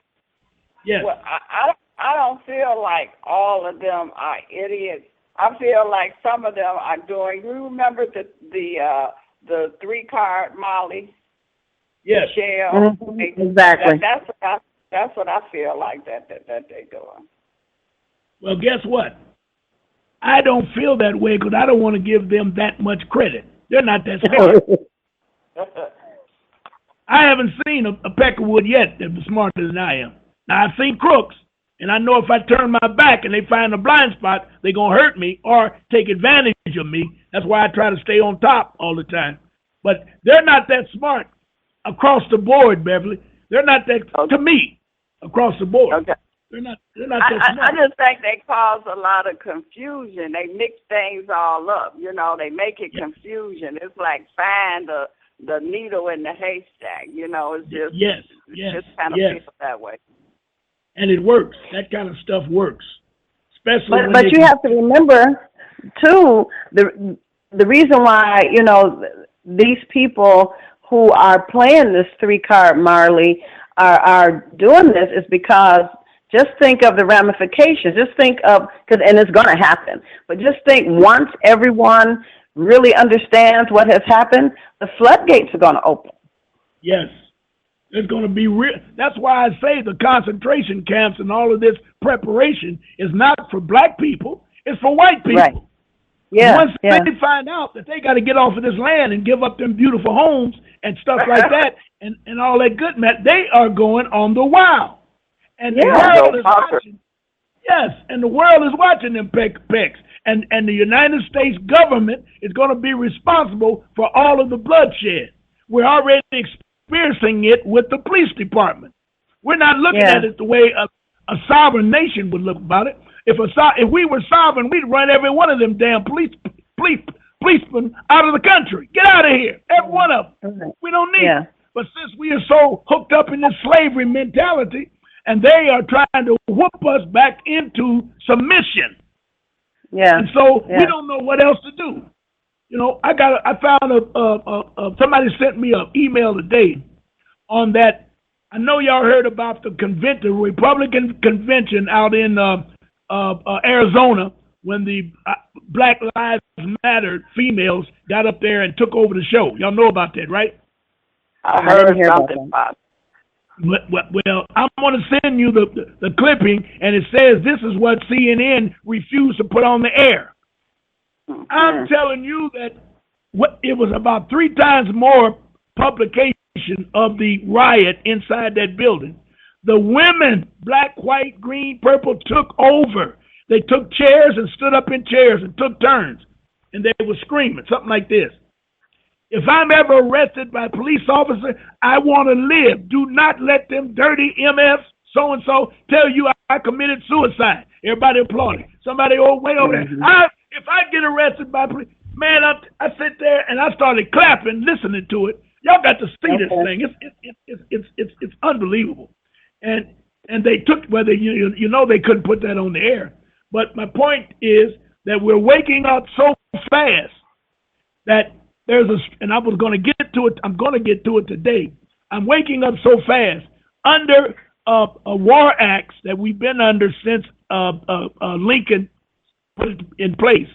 Yes. Well, I don't feel like all of them are idiots. I feel like some of them are doing. You remember the 3-card Molly? Yes. Michelle? Mm-hmm. Exactly. That's what I feel like that they're doing. Well, guess what? I don't feel that way because I don't want to give them that much credit. They're not that smart. I haven't seen a Peckerwood yet that was smarter than I am. Now, I've seen crooks, and I know if I turn my back and they find a blind spot, they're going to hurt me or take advantage of me. That's why I try to stay on top all the time. But they're not that smart across the board, Beverly. They're not that, to me, across the board. Okay. They're not that smart. I just think they cause a lot of confusion. They mix things all up. You know, they make it confusion. It's like find the needle in the haystack. You know, it's just just kind of feels that way. And it works. That kind of stuff works. Especially but you have to remember too, the reason why, you know, these people who are playing this 3-card Marley are doing this is because, just think of the ramifications. Just think of, and it's going to happen, but just think once everyone really understands what has happened, the floodgates are going to open. Yes. It's going to be real. That's why I say the concentration camps and all of this preparation is not for black people. It's for white people. Right. Yeah. Once they find out that they got to get off of this land and give up them beautiful homes and stuff like that and all that good, man, they are going on the wild. And the world is watching. Yes, and the world is watching them pecks. And the United States government is going to be responsible for all of the bloodshed. We're already experiencing it with the police department. We're not looking at it the way a sovereign nation would look about it. If we were sovereign, we'd run every one of them damn policemen out of the country. Get out of here, every one of them. We don't need it. But since we are so hooked up in this slavery mentality, and they are trying to whoop us back into submission. Yeah. And so we don't know what else to do. You know, I found somebody sent me an email today on that. I know y'all heard about the Republican convention out in Arizona when the Black Lives Matter females got up there and took over the show. Y'all know about that, right? I heard something about it. Well, I'm going to send you the clipping, and it says this is what CNN refused to put on the air. Mm-hmm. I'm telling you that it was about 3 times more publication of the riot inside that building. The women, black, white, green, purple, took over. They took chairs and stood up in chairs and took turns, and they were screaming, something like this. If I'm ever arrested by a police officer, I want to live. Do not let them dirty MFs, so-and-so, tell you I committed suicide. Everybody applauded. Somebody way over there. If I get arrested by police, man, I sit there and I started clapping, listening to it. Y'all got to see this thing. It's unbelievable. And they took, whether you know they couldn't put that on the air. But my point is that we're waking up so fast that and I was going to get to it. I'm going to get to it today. I'm waking up so fast under a war act that we've been under since Lincoln put it in place.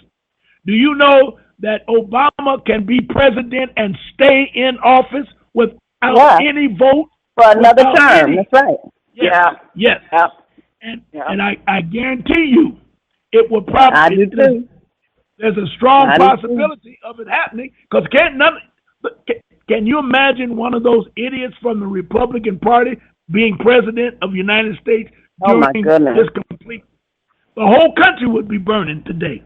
Do you know that Obama can be president and stay in office without any vote for another term? That's right. Yes. Yes. And I guarantee you, it will probably. I do too. There's a strong possibility of it happening because can you imagine one of those idiots from the Republican Party being president of the United States during this complete? The whole country would be burning today.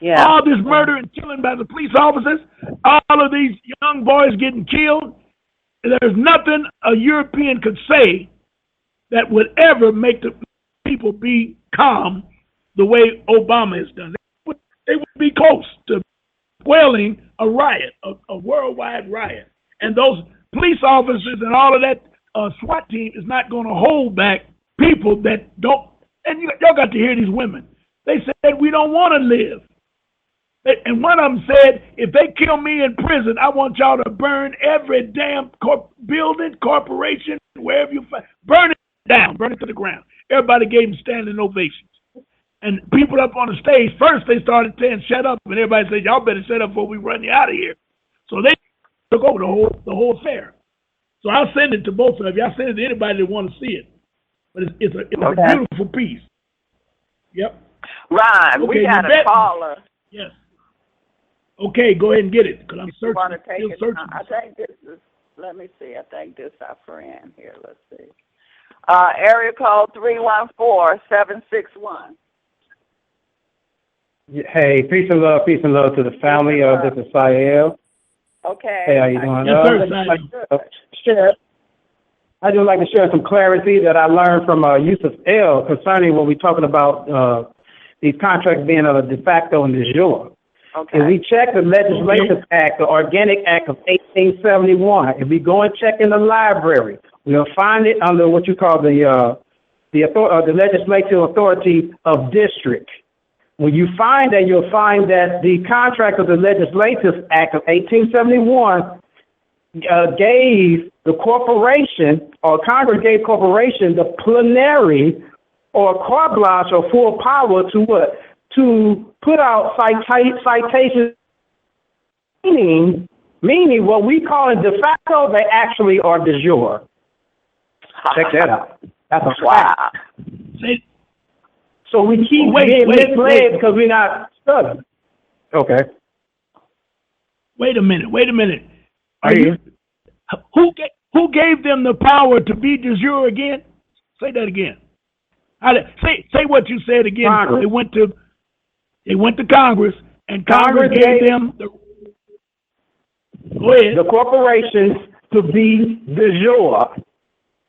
Yeah. All this murder and killing by the police officers, all of these young boys getting killed. There's nothing a European could say that would ever make the people be calm the way Obama has done. They would be close to quelling a riot, a worldwide riot. And those police officers and all of that SWAT team is not going to hold back people that don't. And y'all got to hear these women. They said, we don't want to live. And one of them said, if they kill me in prison, I want y'all to burn every damn building, corporation, wherever you find. Burn it down, burn it to the ground. Everybody gave them standing ovations. And people up on the stage, first they started saying, shut up. And everybody said, y'all better shut up before we run you out of here. So they took over the whole affair. So I'll send it to both of you. I'll send it to anybody that want to see it. But it's a beautiful piece. Yep. Ron, we got a caller. Yes. Okay, go ahead and get it, because I'm searching. I think this is, let me see, I think this is our friend here. Let's see. Area code 314-761. Hey, peace and love to the family. This is Sael. Okay. Hey, how you doing? Sure. I just like to share some clarity that I learned from Yusuf L. concerning when we're talking about these contracts being a de facto and de jure. Okay. If we check the Legislative Act, the Organic Act of 1871, if we go and check in the library, we'll find it under what you call the legislative authority of district. When you find that, you'll find that the contract of the Legislative Act of 1871 gave the corporation, or Congress gave corporation, the plenary or carte blanche or full power to what? To put out citations, meaning what we call in de facto, they actually are de jure. Check that out. That's a fact. So we keep being misled because we're not studying. Okay. Wait a minute. Who gave them the power to be de jure again? Say that again. Say what you said again. Congress. They went to Congress, and Congress gave them the corporations to be de jure.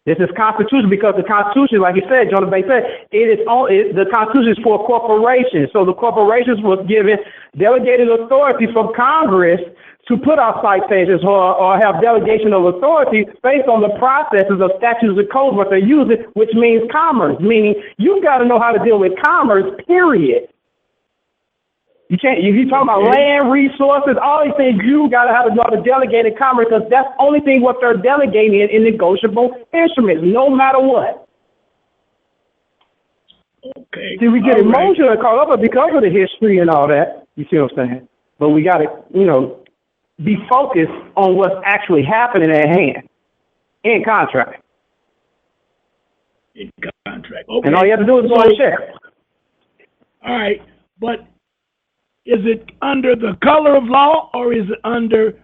This is constitution because the Constitution, like you said, Jonathan Bay said, the Constitution is for corporations. So the corporations was given delegated authority from Congress to put out citations or have delegation of authority based on the processes of statutes and codes, what they're using, which means commerce, meaning you've got to know how to deal with commerce, period. You can't. If you talk about land resources, all these things, you got to have to delegate in commerce because that's the only thing what they're delegating in negotiable instruments, no matter what. Okay. See, we get emotional and caught up because of the history and all that. You see what I'm saying? But we got to, be focused on what's actually happening at hand in contract. In contract. Okay. And all you have to do is go and check. All right, but is it under the color of law or is it under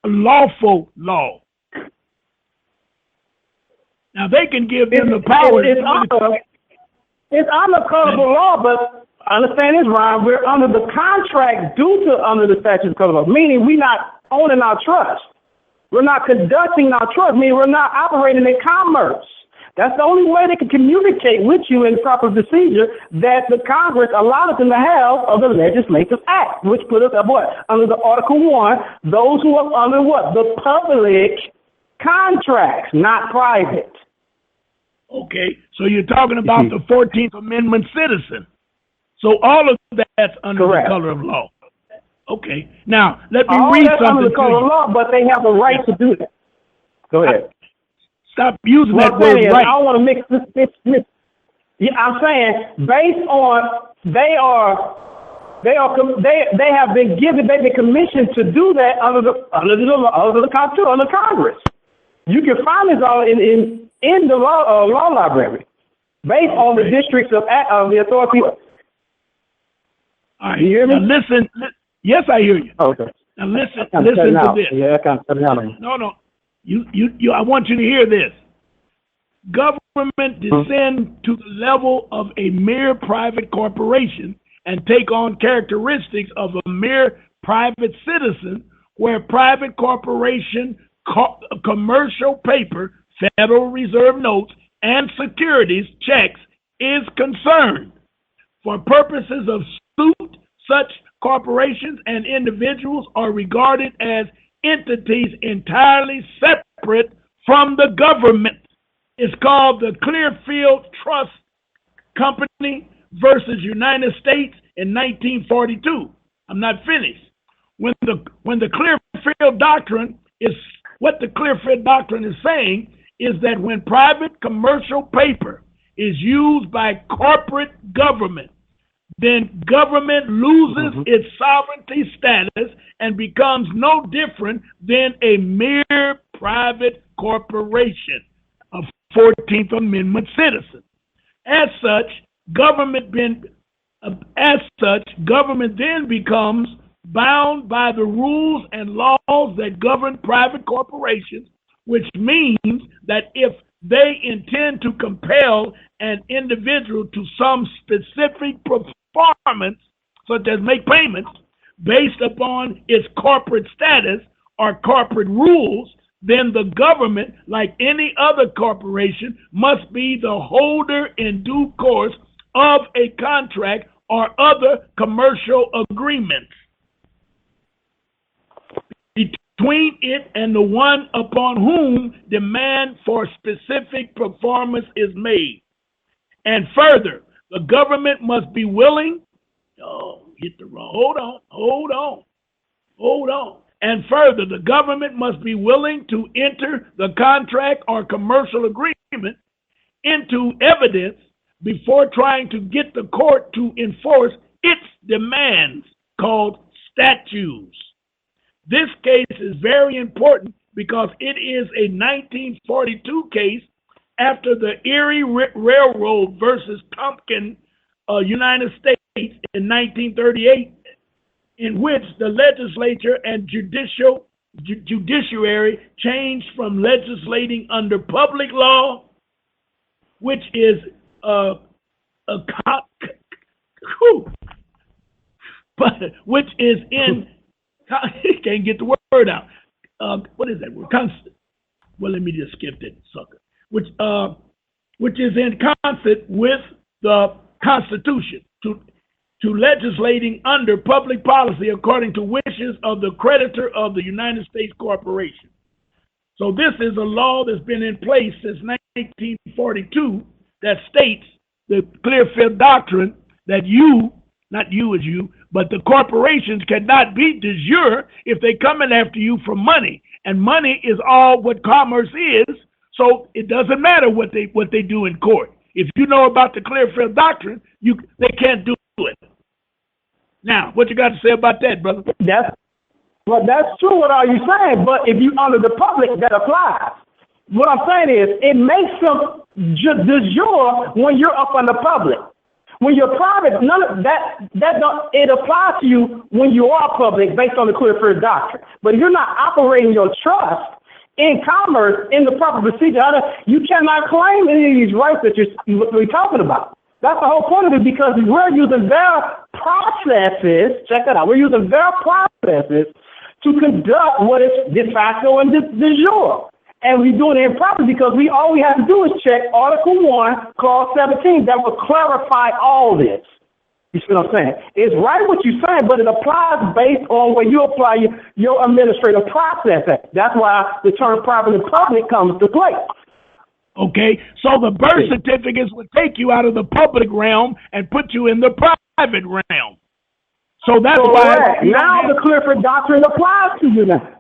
lawful law? Now they can give them the power. It's under colorable law, but understand this, Ron. We're under the contract due to under the statute of colorable law, meaning we're not owning our trust. We're not conducting our trust, meaning we're not operating in commerce. That's the only way they can communicate with you in proper procedure that the Congress allowed them to have of the Legislative Act, which put us up under the Article 1, those who are under the public contracts, not private. Okay, so you're talking about the 14th Amendment citizen. So all of that's under the color of law. Okay, now let me read something under the color of law, but they have the right to do that. Go ahead. Stop using that word right. I don't want to mix this. Yeah, I'm saying based on they have been given, they've been commissioned to do that under the Constitution, under Congress. You can find this all in the law library, based on the districts of the authority. All right. You hear me? Now listen. Yes, I hear you. Okay. Now listen to this. Yeah, I can't cut it out. No. You. I want you to hear this. Government descend to the level of a mere private corporation and take on characteristics of a mere private citizen, where private corporation, commercial paper, Federal Reserve notes, and securities checks is concerned. For purposes of suit, such corporations and individuals are regarded as entities entirely separate from the government. It's called the Clearfield Trust Company versus United States in 1942. I'm not finished. When the Clearfield Doctrine is, what the Clearfield Doctrine is saying is that when private commercial paper is used by corporate government, then government loses its sovereignty status and becomes no different than a mere private corporation, a 14th Amendment citizen. As such, government then becomes bound by the rules and laws that govern private corporations, which means that if they intend to compel an individual to some specific performance, such as make payments, based upon its corporate status or corporate rules, then the government, like any other corporation, must be the holder in due course of a contract or other commercial agreements between it and the one upon whom demand for specific performance is made. And further, the government must be willing, hold on. And further, the government must be willing to enter the contract or commercial agreement into evidence before trying to get the court to enforce its demands, called statutes. This case is very important because it is a 1942 case after the Erie Railroad versus Tompkins, United States in 1938, in which the legislature and judiciary changed from legislating under public law, which is which is in can't get the word out. What is that word? Well, let me just skip that sucker. Which is in concert with the Constitution to legislating under public policy according to wishes of the creditor of the United States Corporation. So this is a law that's been in place since 1942 that states the Clearfield Doctrine that you not you as you, but the corporations cannot be de jure if they coming after you for money. And money is all what commerce is, so it doesn't matter what they do in court. If you know about the Clearfield Doctrine, they can't do it. Now, what you got to say about that, brother? That's true what are you saying, but if you under the public, that applies. What I'm saying is, it makes them de jure when you're up on the public. When you're private, none of it applies to you when you are public based on the Clearfield Doctrine. But if you're not operating your trust in commerce in the proper procedure, you cannot claim any of these rights that we're talking about. That's the whole point of it, because we're using their processes. Check that out. We're using their processes to conduct what is de facto and de jure. And we're doing it improperly because all we have to do is check Article 1, Clause 17. That will clarify all this. You see what I'm saying? It's right what you're saying, but it applies based on when you apply your administrative process. That's why the term private and public comes to play. Okay, so the birth certificates would take you out of the public realm and put you in the private realm. So that's why now the Clearfield Doctrine applies to you now.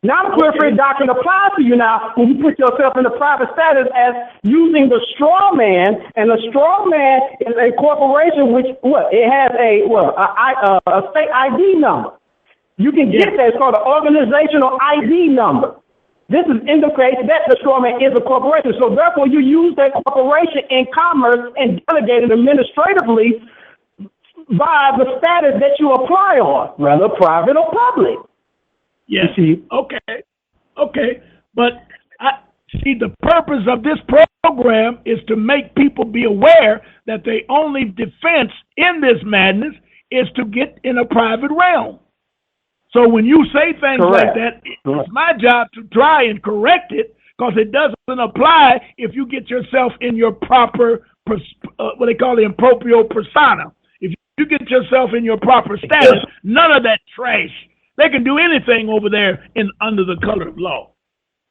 Now the Clearfield Doctrine applies to you now when you put yourself in the private status as using the straw man, and the straw man is a corporation which it has a state ID number. You can get that. It's called an organizational ID number. This indicates that the straw man is a corporation. So therefore, you use that corporation in commerce and delegate it administratively by the status that you apply on, whether private or public. Yes. Okay. But the purpose of this program is to make people be aware that the only defense in this madness is to get in a private realm. So when you say things like that, it's my job to try and correct it, because it doesn't apply if you get yourself in your proper, what they call the improprio persona. If you get yourself in your proper status, none of that trash. They can do anything over there under the color of law.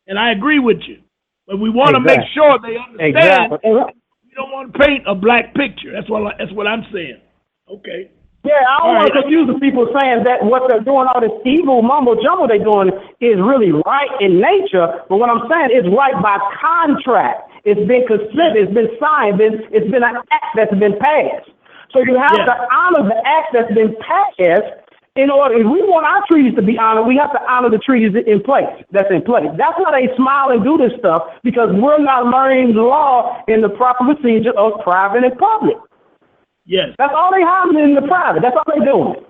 And I agree with you. But we want to make sure they understand we don't want to paint a black picture. That's what I'm saying. Okay. Yeah, I don't want to confuse the people saying that what they're doing, all this evil mumbo-jumbo they're doing, is really right in nature. But what I'm saying is right by contract. It's been considered, it's been signed, it's been an act that's been passed. So you have to honor the act that's been passed. In order, if we want our treaties to be honored, we have to honor the treaties that's in place. That's why they smile and do this stuff, because we're not learning the law in the proper procedure of private and public. Yes. That's all they have in the private. That's all they're doing.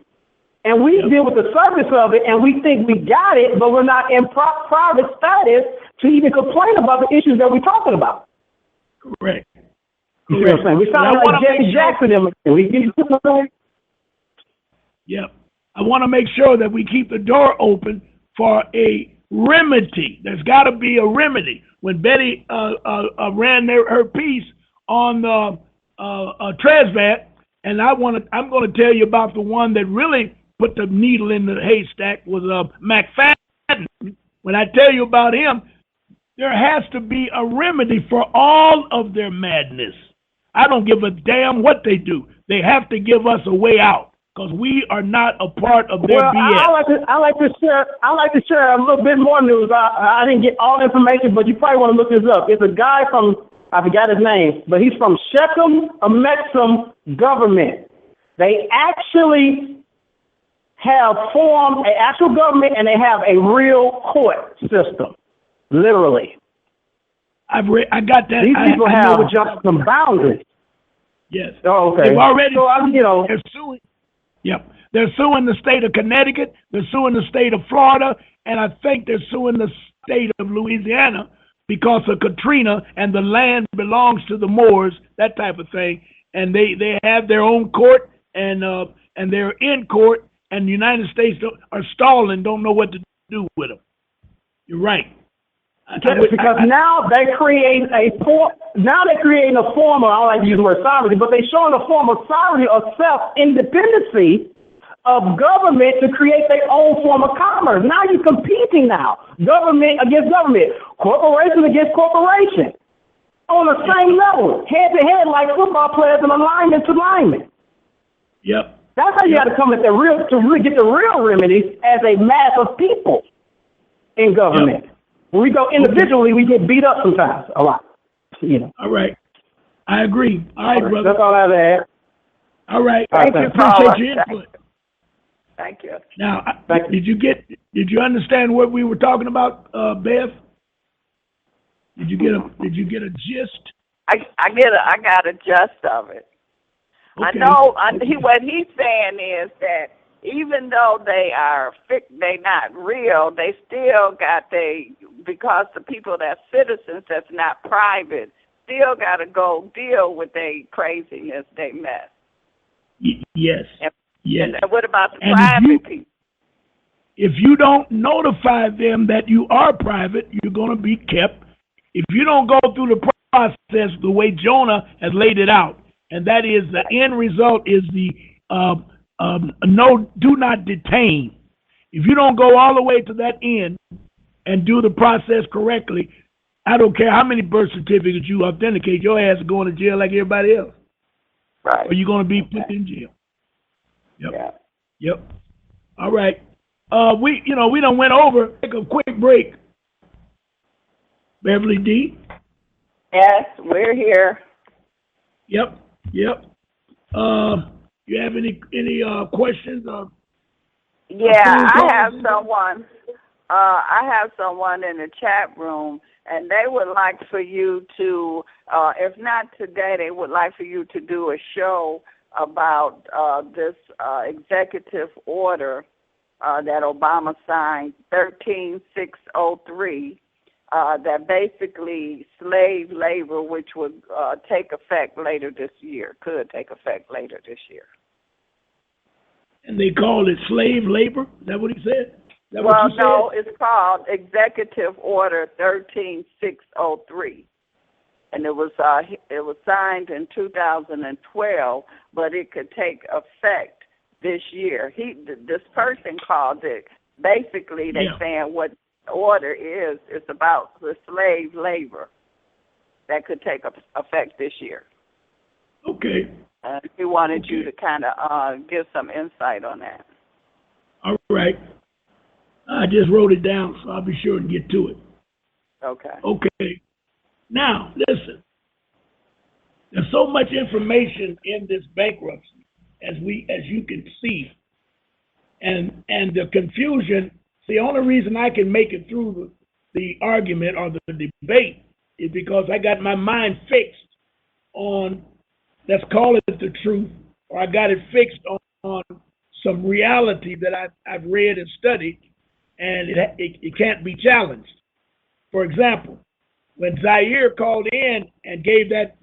And we deal with the surface of it, and we think we got it, but we're not in private status to even complain about the issues that we're talking about. Correct. You see what I'm saying? We sound like Jesse Jackson. Yep. I want to make sure that we keep the door open for a remedy. There's got to be a remedy. When Betty ran her piece on Tresvat, and I'm going to tell you about the one that really put the needle in the haystack was McFadden. When I tell you about him, there has to be a remedy for all of their madness. I don't give a damn what they do. They have to give us a way out, because we are not a part of their BS. I like to share a little bit more news. I didn't get all the information, but you probably want to look this up. It's a guy from, I forgot his name, but he's from Shechem, Amexem government. They actually have formed an actual government, and they have a real court system, literally. I got that. These people have just some boundaries. Yes. Oh, okay. They've already, they're suing. Yep. They're suing the state of Connecticut. They're suing the state of Florida. And I think they're suing the state of Louisiana because of Katrina, and the land belongs to the Moors, that type of thing. And they have their own court, and they're in court, and the United States are stalling, don't know what to do with them. You're right. Because now they're creating a form of, I don't like to use the word sovereignty, but they're showing a form of sovereignty or self-independency of government to create their own form of commerce. Now you're competing now, government against government, corporation against corporation, on the same level, head to head, like football players and alignment to alignment. Yep. That's how you have to come at the real, to really get the real remedies as a mass of people in government. Yep. When we go individually, we get beat up sometimes, a lot, you know. All right. I agree. All right, brother. That's all I have to add. All right. Thank you, appreciate your input. Thank you. Now, did you understand what we were talking about, Beth? Did you get a gist? I got a gist of it. Okay. I know. What he's saying is that even though they not real, they still got because the people that's citizens that's not private still got to go deal with their craziness, they mess. Yes. Yes. And what about the private people? If you don't notify them that you are private, you're going to be kept. If you don't go through the process the way Jonah has laid it out, and that is the end result is the do not detain. If you don't go all the way to that end and do the process correctly, I don't care how many birth certificates you authenticate, your ass is going to jail like everybody else. Right. Or you're going to be put in jail. Yep. Yeah. Yep. All right. We done went over. Take a quick break. Beverly D. Yes, we're here. Yep. You have any questions? Yeah, I have someone. I have someone in the chat room, and they would like for you to, if not today, they would like for you to do a show about this executive order that Obama signed, 13603, that basically slave labor, which would take effect later this year, could take effect later this year. And they call it slave labor? Is that what he said? Well, no, it's called Executive Order 13603. And it was signed in 2012, but it could take effect this year. This person called it, basically they're saying what the order is, it's about the slave labor that could take effect this year. Okay. He wanted you to kind of give some insight on that. All right. I just wrote it down, so I'll be sure to get to it. Okay. Now, listen. There's so much information in this bankruptcy, as you can see, and the confusion. The only reason I can make it through the argument or the debate is because I got my mind fixed on, let's call it the truth, or I got it fixed on some reality that I've read and studied, and it can't be challenged. For example, when Zaire called in and gave that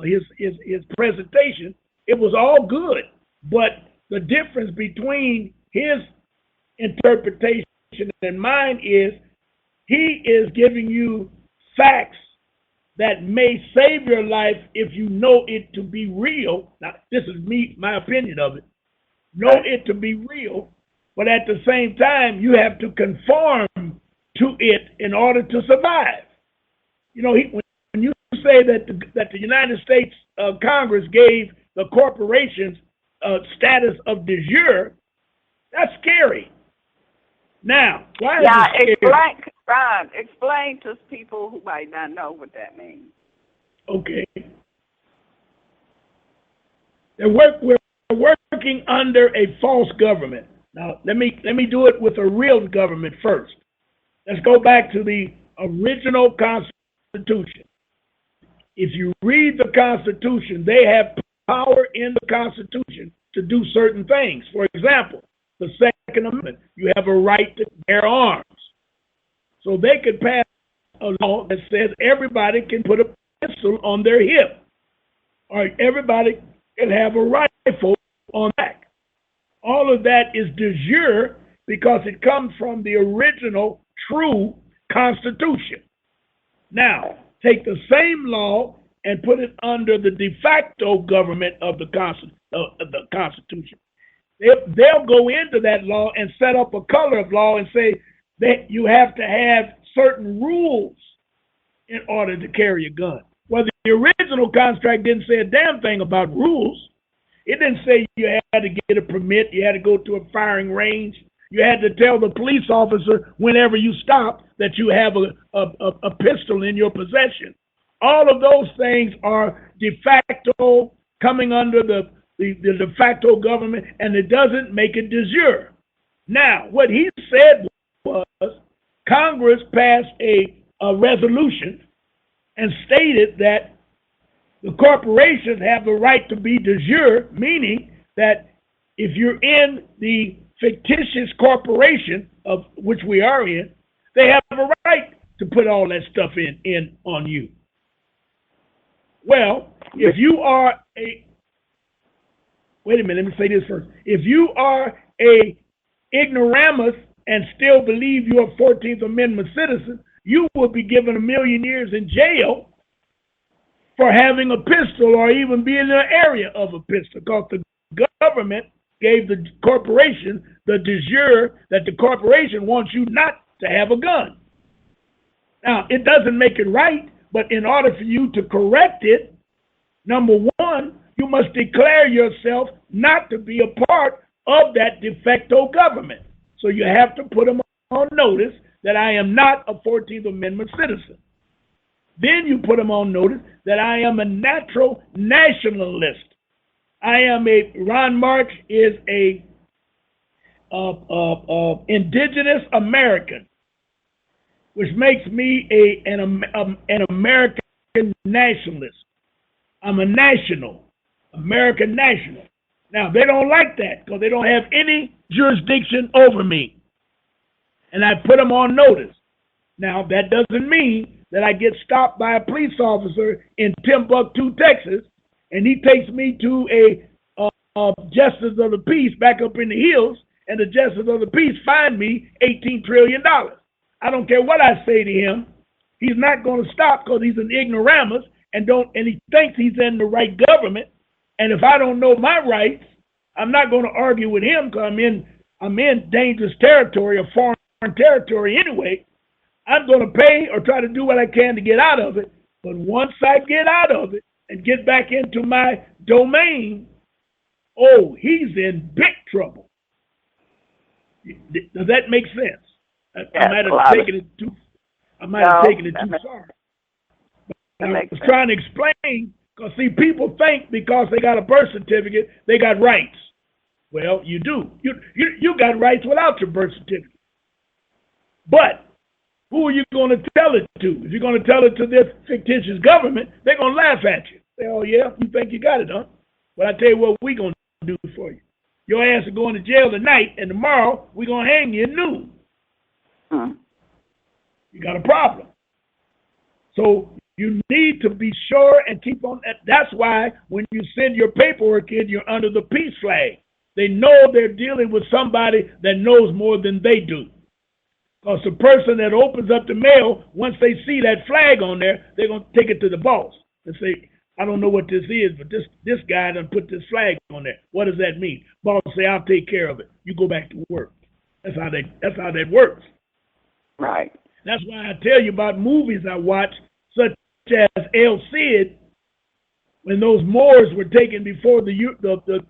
his presentation, it was all good, but the difference between his interpretation and mine is he is giving you facts that may save your life if you know it to be real. Now, this is my opinion of it. Know it to be real, but at the same time, you have to conform to it in order to survive. You know, when you say that the United States Congress gave the corporations status of de jure, that's scary. Now, why is it scary? Explain to people who might not know what that means. Okay. We're working under a false government. Now, let me do it with a real government first. Let's go back to the original Constitution. If you read the Constitution, they have power in the Constitution to do certain things. For example, the Second Amendment, you have a right to bear arms. So they could pass a law that says everybody can put a pistol on their hip, or everybody can have a rifle on back. All of that is de jure because it comes from the original true Constitution. Now, take the same law and put it under the de facto government of the Constitution. They'll go into that law and set up a color of law and say that you have to have certain rules in order to carry a gun. Well, the original contract didn't say a damn thing about rules. It didn't say you had to get a permit, you had to go to a firing range. You had to tell the police officer whenever you stopped that you have a pistol in your possession. All of those things are de facto coming under the de facto government, and it doesn't make it de jure. Now, what he said was Congress passed a resolution and stated that the corporations have the right to be de jure, meaning that if you're in the fictitious corporation of which we are in, they have a right to put all that stuff in on you. Well, if you are a wait a minute, let me say this first. If you are a ignoramus and still believe you're a 14th Amendment citizen, you will be given 1 million years in jail for having a pistol or even being in the area of a pistol, because the government gave the corporation the de jure that the corporation wants you not to have a gun. Now, it doesn't make it right, but in order for you to correct it, number one, you must declare yourself not to be a part of that de facto government. So you have to put them on notice that I am not a 14th Amendment citizen. Then you put them on notice that I am a natural nationalist. Ron Marx is a indigenous American, which makes me an American nationalist. I'm a national, American national. Now, they don't like that because they don't have any jurisdiction over me. And I put them on notice. Now, that doesn't mean that I get stopped by a police officer in Timbuktu, Texas, and he takes me to a justice of the peace back up in the hills, and the justice of the peace fined me $18 trillion. I don't care what I say to him. He's not going to stop because he's an ignoramus and he thinks he's in the right government. And if I don't know my rights, I'm not going to argue with him because I'm in dangerous territory or foreign territory anyway. I'm going to pay or try to do what I can to get out of it. But once I get out of it and get back into my domain, oh, he's in big trouble. Does that make sense? I might have taken it too far. I was trying to explain, because see, people think because they got a birth certificate, they got rights. Well, you do. You got rights without your birth certificate. But who are you going to tell it to? If you're going to tell it to this fictitious government, they're going to laugh at you. Say, oh, yeah, you think you got it, huh? But I tell you what we're going to do for you. Your ass is going to jail tonight, and tomorrow we're going to hang you at noon. You got a problem. So you need to be sure and keep on. That's why when you send your paperwork in, you're under the peace flag. They know they're dealing with somebody that knows more than they do. Because the person that opens up the mail, once they see that flag on there, they're going to take it to the boss and say, I don't know what this is, but this guy done put this flag on there. What does that mean? Boss say, I'll take care of it. You go back to work. That's how that works. Right. That's why I tell you about movies I watch, such as El Cid, when those Moors were taken before the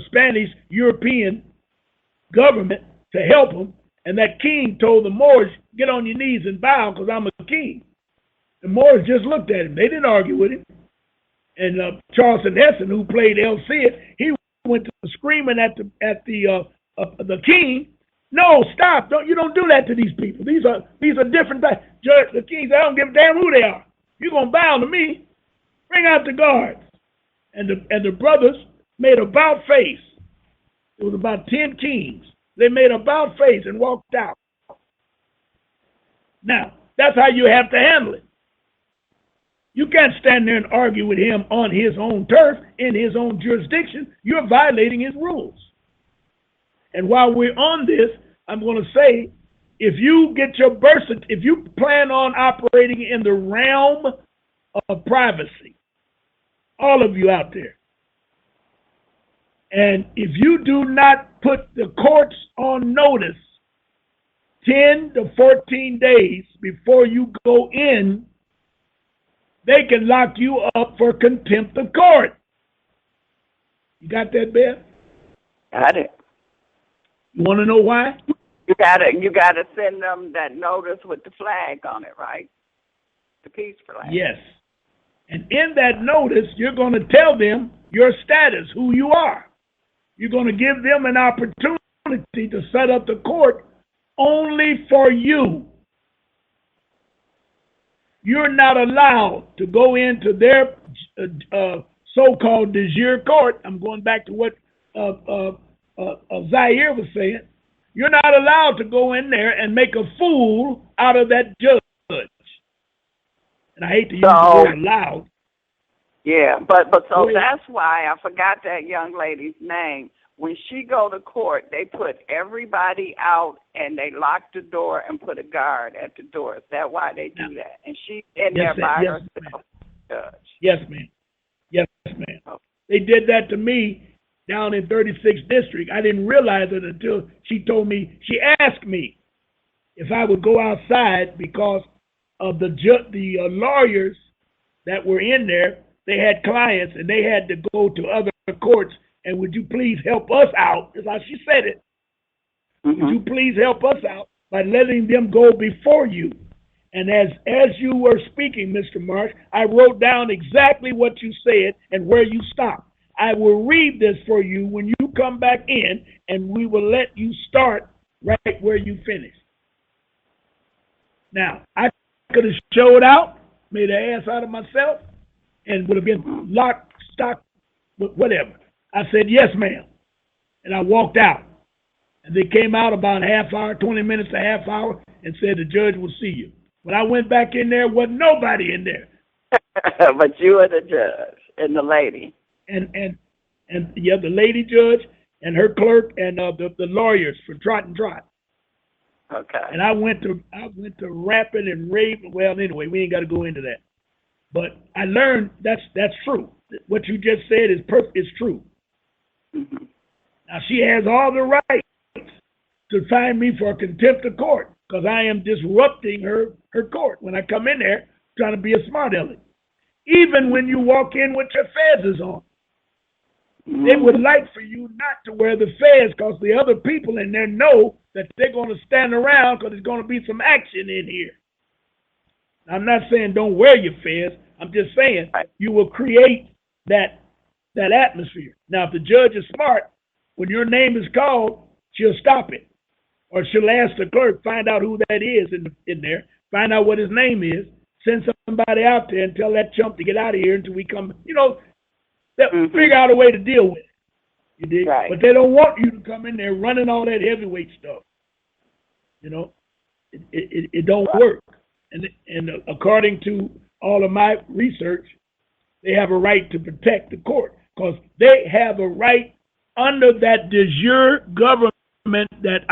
Spanish European government to help them, and that king told the Moors, get on your knees and bow because I'm a king. The Moors just looked at him. They didn't argue with him. And Charlton Heston, who played El Cid, he went to screaming at the king. No, stop! You don't do that to these people. These are different. The king said, I don't give a damn who they are. You're gonna bow to me. Bring out the guards. And the brothers made a about face. It was about 10 kings. They made a about face and walked out. Now, that's how you have to handle it. You can't stand there and argue with him on his own turf, in his own jurisdiction. You're violating his rules. And while we're on this, I'm going to say, if you get your if you plan on operating in the realm of privacy, all of you out there, and if you do not put the courts on notice 10 to 14 days before you go in, they can lock you up for contempt of court. You got that, Beth? Got it. You want to know why? You gotta send them that notice with the flag on it, right? The peace flag. Yes. And in that notice, you're going to tell them your status, who you are. You're going to give them an opportunity to set up the court only for you. You're not allowed to go into their so-called de jure court. I'm going back to what Zaire was saying. You're not allowed to go in there and make a fool out of that judge. And I hate to use the word allowed. Yeah, but so that's why I forgot that young lady's name. When she go to court, they put everybody out and they lock the door and put a guard at the door. Is that why they do that? And she's in there by herself. Judge. Yes, ma'am. Yes, ma'am. Okay. They did that to me down in 36th District. I didn't realize it until she told me. She asked me if I would go outside because of the lawyers that were in there. They had clients and they had to go to other courts. And would you please help us out? That's how she said it. Mm-hmm. Would you please help us out by letting them go before you? And as you were speaking, Mr. Marsh, I wrote down exactly what you said and where you stopped. I will read this for you when you come back in, and we will let you start right where you finished. Now, I could have showed out, made an ass out of myself, and would have been locked, stock, whatever. I said, yes, ma'am. And I walked out. And they came out about a half hour, 20 minutes, a half hour, and said the judge will see you. When I went back in there, wasn't nobody in there. But you and the judge and the lady. And yeah, the lady judge and her clerk and the lawyers for Trot and Trot. Okay. And I went to rapping and raving. Well, anyway, we ain't got to go into that. But I learned that's true. What you just said is true. Mm-hmm. Now, she has all the rights to find me for contempt of court because I am disrupting her court when I come in there trying to be a smart aleck. Even when you walk in with your fezes on. Mm-hmm. They would like for you not to wear the fez because the other people in there know that they're going to stand around because there's going to be some action in here. Now, I'm not saying don't wear your fez. I'm just saying you will create that atmosphere. Now, if the judge is smart, when your name is called, she'll stop it. Or she'll ask the clerk, find out who that is in there, find out what his name is, send somebody out there and tell that chump to get out of here until we come. They'll figure out a way to deal with it. You dig? Right. But they don't want you to come in there running all that heavyweight stuff. It don't work. And according to all of my research, they have a right to protect the court because they have a right under that de jure government that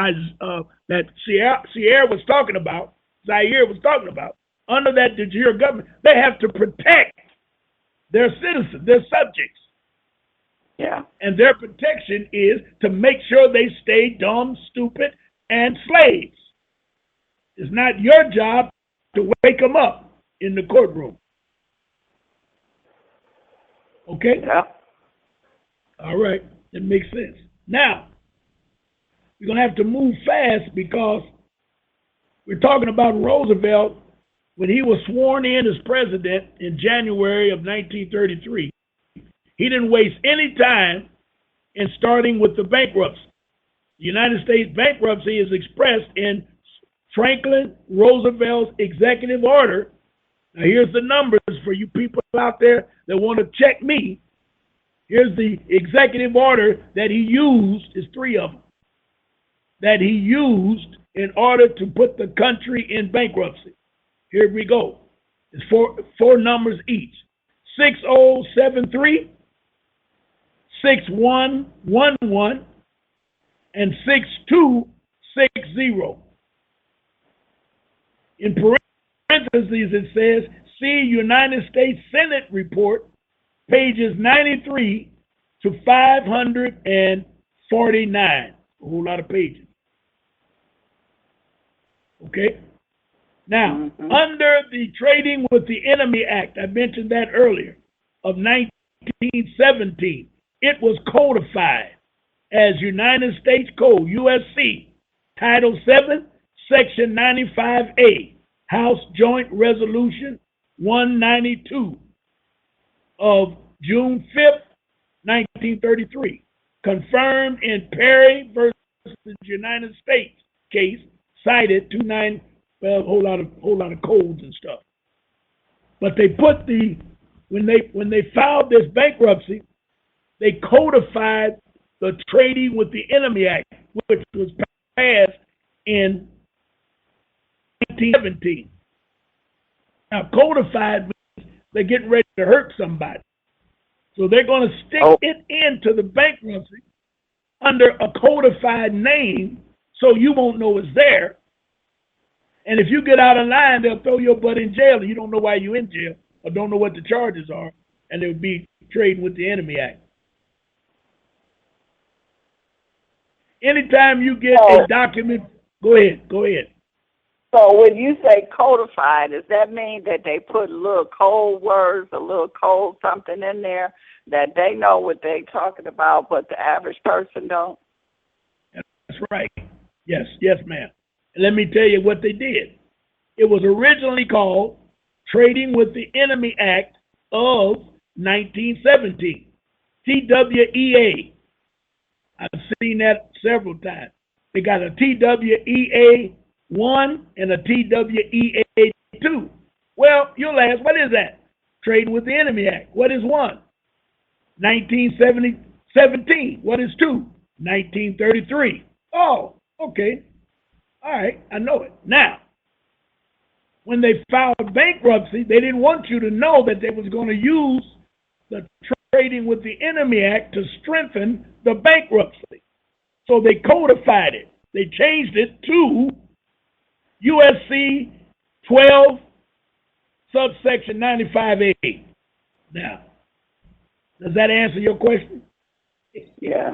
Sierra was talking about, Zaire was talking about. Under that de jure government, they have to protect their citizens, their subjects. Yeah. And their protection is to make sure they stay dumb, stupid, and slaves. It's not your job to wake them up in the courtroom. Okay? Yeah. All right. That makes sense. Now, we're going to have to move fast because we're talking about Roosevelt when he was sworn in as president in January of 1933. He didn't waste any time in starting with the bankruptcy. The United States bankruptcy is expressed in Franklin Roosevelt's executive order. Now, here's the numbers for you people out there that want to check me. Here's the executive order that he used, is 3 of them, that he used in order to put the country in bankruptcy. Here we go. It's four numbers each. 6073, 6111, and 6260. In parentheses, it says, see United States Senate report, pages 93 to 549. A whole lot of pages. Okay? Now, under the Trading with the Enemy Act, I mentioned that earlier, of 1917, it was codified as United States Code, USC, Title 7, Section 95A, House Joint Resolution 192 of June 5th, 1933, confirmed in Perry versus United States case, cited 29, well, whole lot of codes and stuff. But they put when they filed this bankruptcy, they codified the Trading with the Enemy Act, which was passed in 1917. Now, codified means they're getting ready to hurt somebody. So they're going to stick it into the bankruptcy under a codified name so you won't know it's there. And if you get out of line, they'll throw your butt in jail and you don't know why you're in jail or don't know what the charges are, and it would be Trading with the Enemy Act. Anytime you get a document, go ahead. So when you say codified, does that mean that they put little code words, a little code something in there that they know what they're talking about, but the average person don't? That's right. Yes, ma'am. And let me tell you what they did. It was originally called Trading with the Enemy Act of 1917, TWEA. I've seen that several times. They got a TWEA 1 and a TWEA 2. Well, you'll ask, what is that? Trading with the Enemy Act. What is 1? 1917. What is 2? 1933. Oh, okay. All right, I know it. Now, when they filed bankruptcy, they didn't want you to know that they was going to use the Trading with the Enemy Act to strengthen the bankruptcy. So they codified it. They changed it to USC 12, subsection 95A. Now, does that answer your question? Yeah.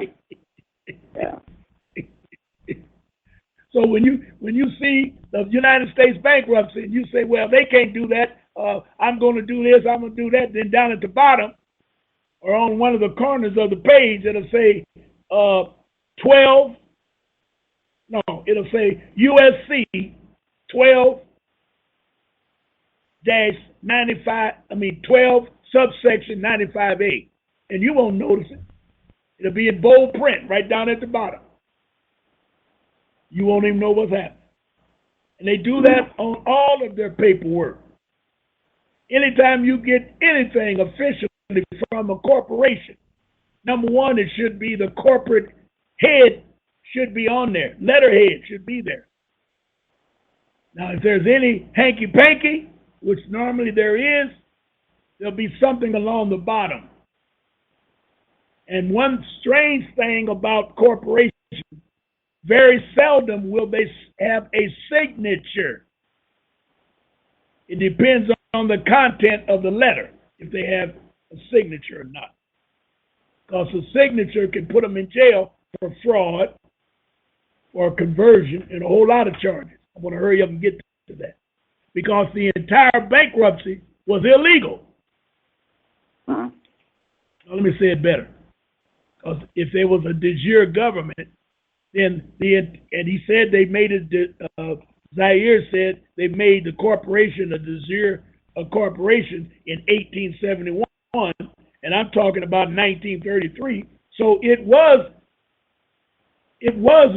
So when you see the United States bankruptcy and you say, well, they can't do that, I'm going to do this, I'm going to do that, then down at the bottom or on one of the corners of the page, it'll say 12, no, it'll say USC 12 subsection 95A. And you won't notice it. It'll be in bold print right down at the bottom. You won't even know what's happening. And they do that on all of their paperwork. Anytime you get anything officially from a corporation, number one, it should be the corporate head should be on there. Letterhead should be there. Now, if there's any hanky-panky, which normally there is, there'll be something along the bottom. And one strange thing about corporations, very seldom will they have a signature. It depends on the content of the letter, if they have a signature or not. Because a signature can put them in jail for fraud or conversion and a whole lot of charges. I want to hurry up and get to that. Because the entire bankruptcy was illegal. Now, let me say it better. Because if there was a de jure government, then and he said they made it, Zaire said they made the corporation a de jure corporation in 1871, and I'm talking about 1933. So it was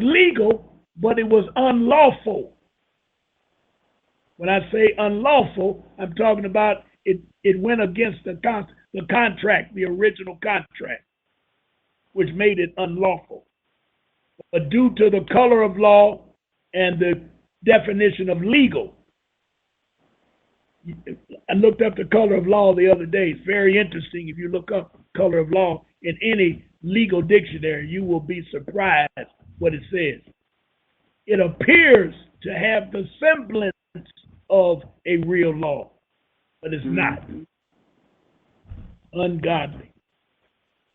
legal, but it was unlawful. When I say unlawful, I'm talking about it went against the contract, the original contract, which made it unlawful. But due to the color of law and the definition of legal, I looked up the color of law the other day. It's very interesting. If you look up color of law in any legal dictionary, you will be surprised what it says. It appears to have the semblance of a real law, but it's not. Ungodly.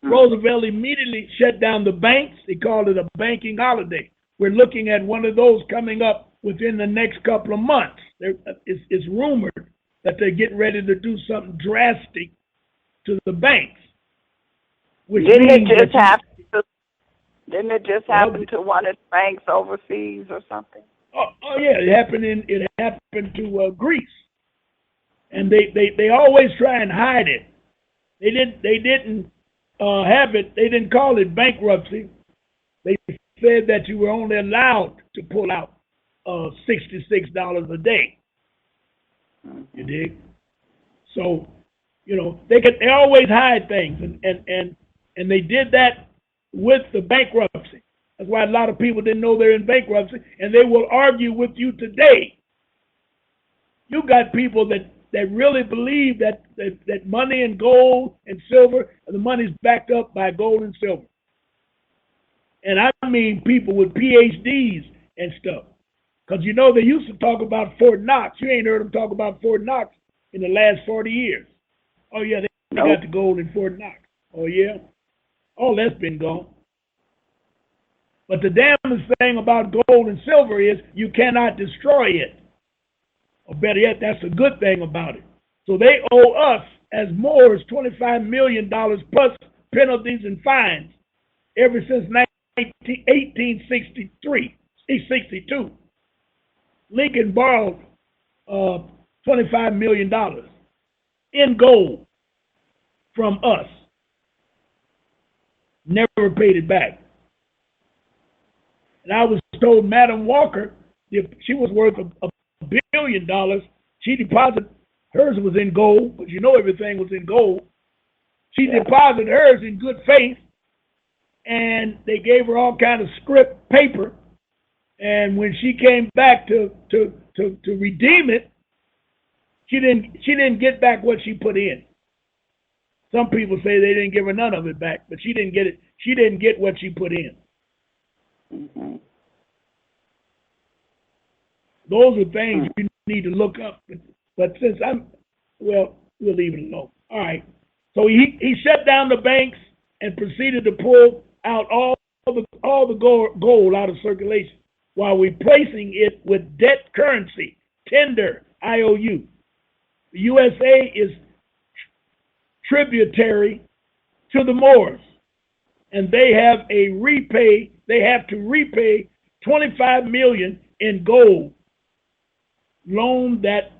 Roosevelt immediately shut down the banks. He called it a banking holiday. We're looking at one of those coming up within the next couple of months. It's rumored that they're getting ready to do something drastic to the banks. which Didn't it means just that happen? Didn't it just happen to one of the banks overseas or something? oh yeah, it happened to Greece, and they always try and hide it. They didn't have it. They didn't call it bankruptcy. They said that you were only allowed to pull out $66 a day. You dig? So, they always hide things, and they did that with the bankruptcy. That's why a lot of people didn't know they're in bankruptcy, and they will argue with you today. You got people that really believe that money and gold and silver, the money's backed up by gold and silver. And I mean people with PhDs and stuff. Because they used to talk about Fort Knox. You ain't heard them talk about Fort Knox in the last 40 years. Oh, yeah, they got the gold in Fort Knox. Oh, yeah? All that's been gone. But the damnest thing about gold and silver is you cannot destroy it. Or better yet, that's a good thing about it. So they owe us, as Moors, $25 million plus penalties and fines ever since 1862. Lincoln borrowed $25 million in gold from us. Never paid it back. And I was told Madam Walker, she was worth $1 billion. She deposited, hers was in gold, but everything was in gold. She deposited hers in good faith, and they gave her all kind of script paper. And when she came back to redeem it, she didn't get back what she put in. Some people say they didn't give her none of it back, but she didn't get it. She didn't get what she put in. Mm-hmm. Those are things you need to look up. But since we'll leave it alone. All right. So he shut down the banks and proceeded to pull out all the gold out of circulation while replacing it with debt currency, tender, IOU. The USA is tributary to the Moors, and they have to repay $25 million in gold loan that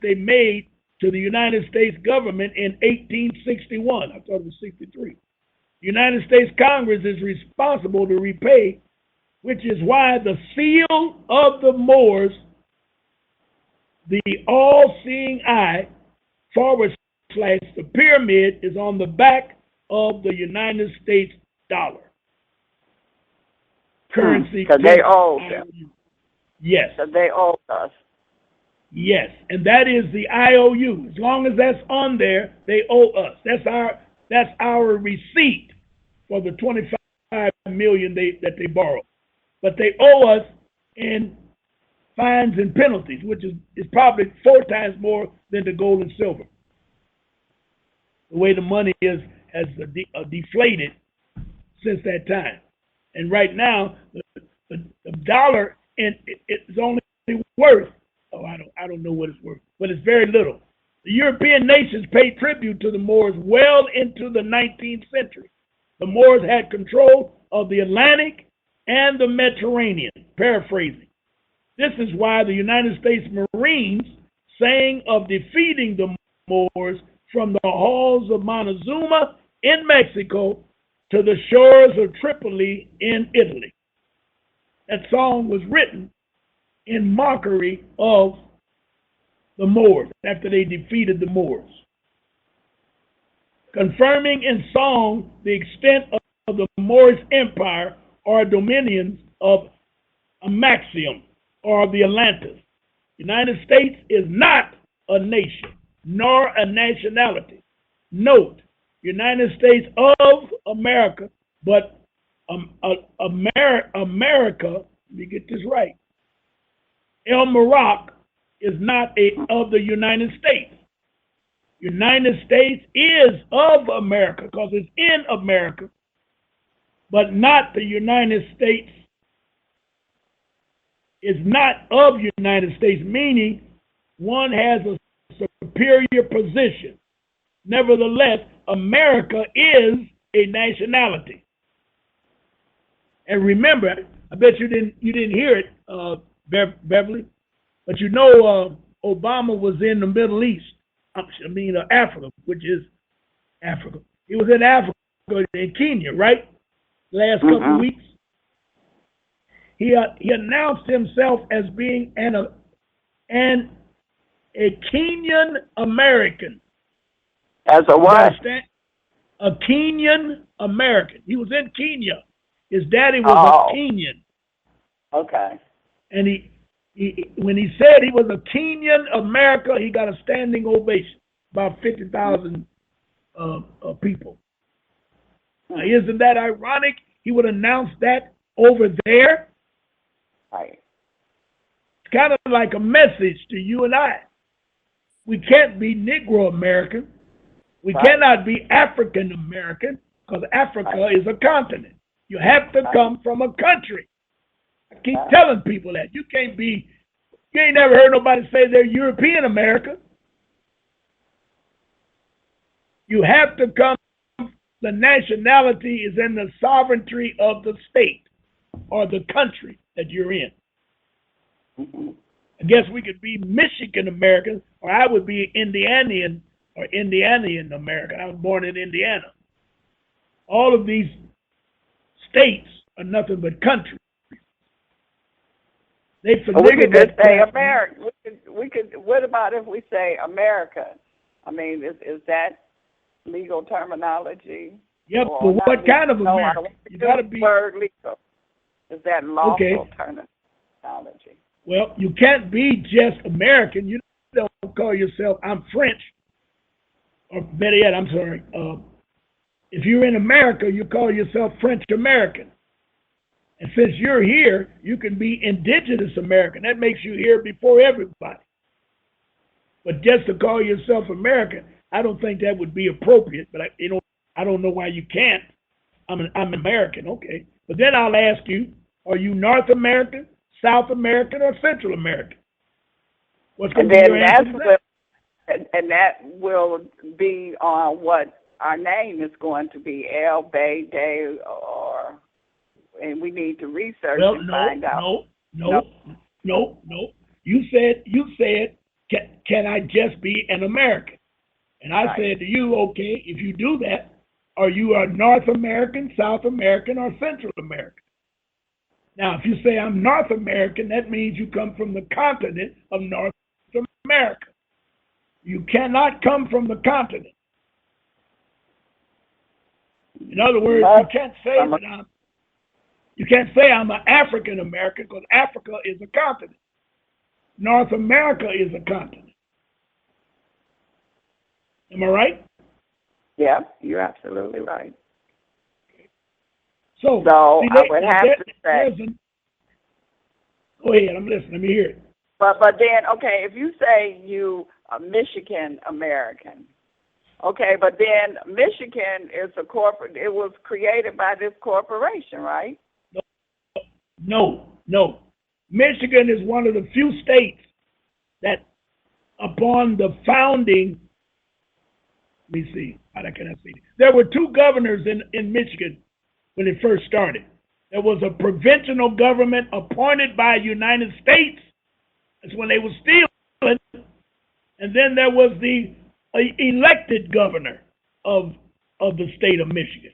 they made to the United States government in 1861. I thought it was 63. The United States Congress is responsible to repay, which is why the seal of the Moors, the all-seeing eye, / the pyramid, is on the back of the United States dollar. Currency. Because they owe them. Yes. So they owe us. Yes, and that is the IOU. As long as that's on there, they owe us. That's our receipt for the $25 million that they borrowed. But they owe us in fines and penalties, which is probably 4 times more than the gold and silver. The way the money has deflated since that time. And right now, the dollar is only worth, I don't know what it's worth, but it's very little. The European nations paid tribute to the Moors well into the 19th century. The Moors had control of the Atlantic and the Mediterranean, paraphrasing. This is why the United States Marines sang of defeating the Moors from the halls of Montezuma in Mexico to the shores of Tripoli in Italy. That song was written in mockery of the Moors after they defeated the Moors, confirming in song the extent of the Moorish empire or dominions of Amaxium or the Atlantis. United States is not a nation nor a nationality. Note, United States of America, but America, let me get this right, El Morocco is not of the United States. United States is of America because it's in America, but not the United States. Is not of United States, meaning one has a superior position. Nevertheless, America is a nationality. And remember, I bet you didn't hear it, Beverly, but you know Obama was in the Middle East. Africa, which is Africa. He was in Africa, in Kenya, right? Last couple of weeks. He announced himself as being a Kenyan American. As a what? A Kenyan American. He was in Kenya. His daddy was a Kenyan. Okay. And he when he said he was a Kenyan American, he got a standing ovation. About 50,000 people. Now, isn't that ironic? He would announce that over there. Right. It's kind of like a message to you and I. We can't be Negro American. We cannot be African American because Africa is a continent. You have to come from a country. I keep telling people that. You ain't never heard nobody say they're European American. You have to come, the nationality is in the sovereignty of the state or the country that you're in. I guess we could be Michigan American, or I would be Indianian or Indianian American. I was born in Indiana. All of these states are nothing but countries. We could just say American. We could. What about if we say America? I mean, is that legal terminology? Yep, but what kind of American? You got to be word legal. Is that lawful terminology? Well, you can't be just American. You don't call yourself, I'm French, or better yet, I'm sorry. If you're in America, you call yourself French American. And since you're here, you can be indigenous American. That makes you here before everybody. But just to call yourself American, I don't think that would be appropriate. But I don't know why you can't. I'm American, okay. But then I'll ask you, are you North American, South American, or Central American? What's going to be your answer to that? And that will be on what our name is going to be, El Bay Day, and we need to research and find out. No. You said, can I just be an American? And I said to you, okay, if you do that, are you a North American, South American, or Central American? Now, if you say I'm North American, that means you come from the continent of North America. You cannot come from the continent. In other words, you can't say I'm an African American because Africa is a continent. North America is a continent. Am I right? Yeah, you're absolutely right. So I would have to say. Go ahead, I'm listening. Let me hear it. But then, okay, if you say you a Michigan American, okay, but then Michigan is a corporate. It was created by this corporation, right? No. Michigan is one of the few states that, upon the founding, let me see. How can I see? There were two governors in Michigan when it first started. There was a provincial government appointed by the United States. That's when they were stealing. And then there was the elected governor of the state of Michigan.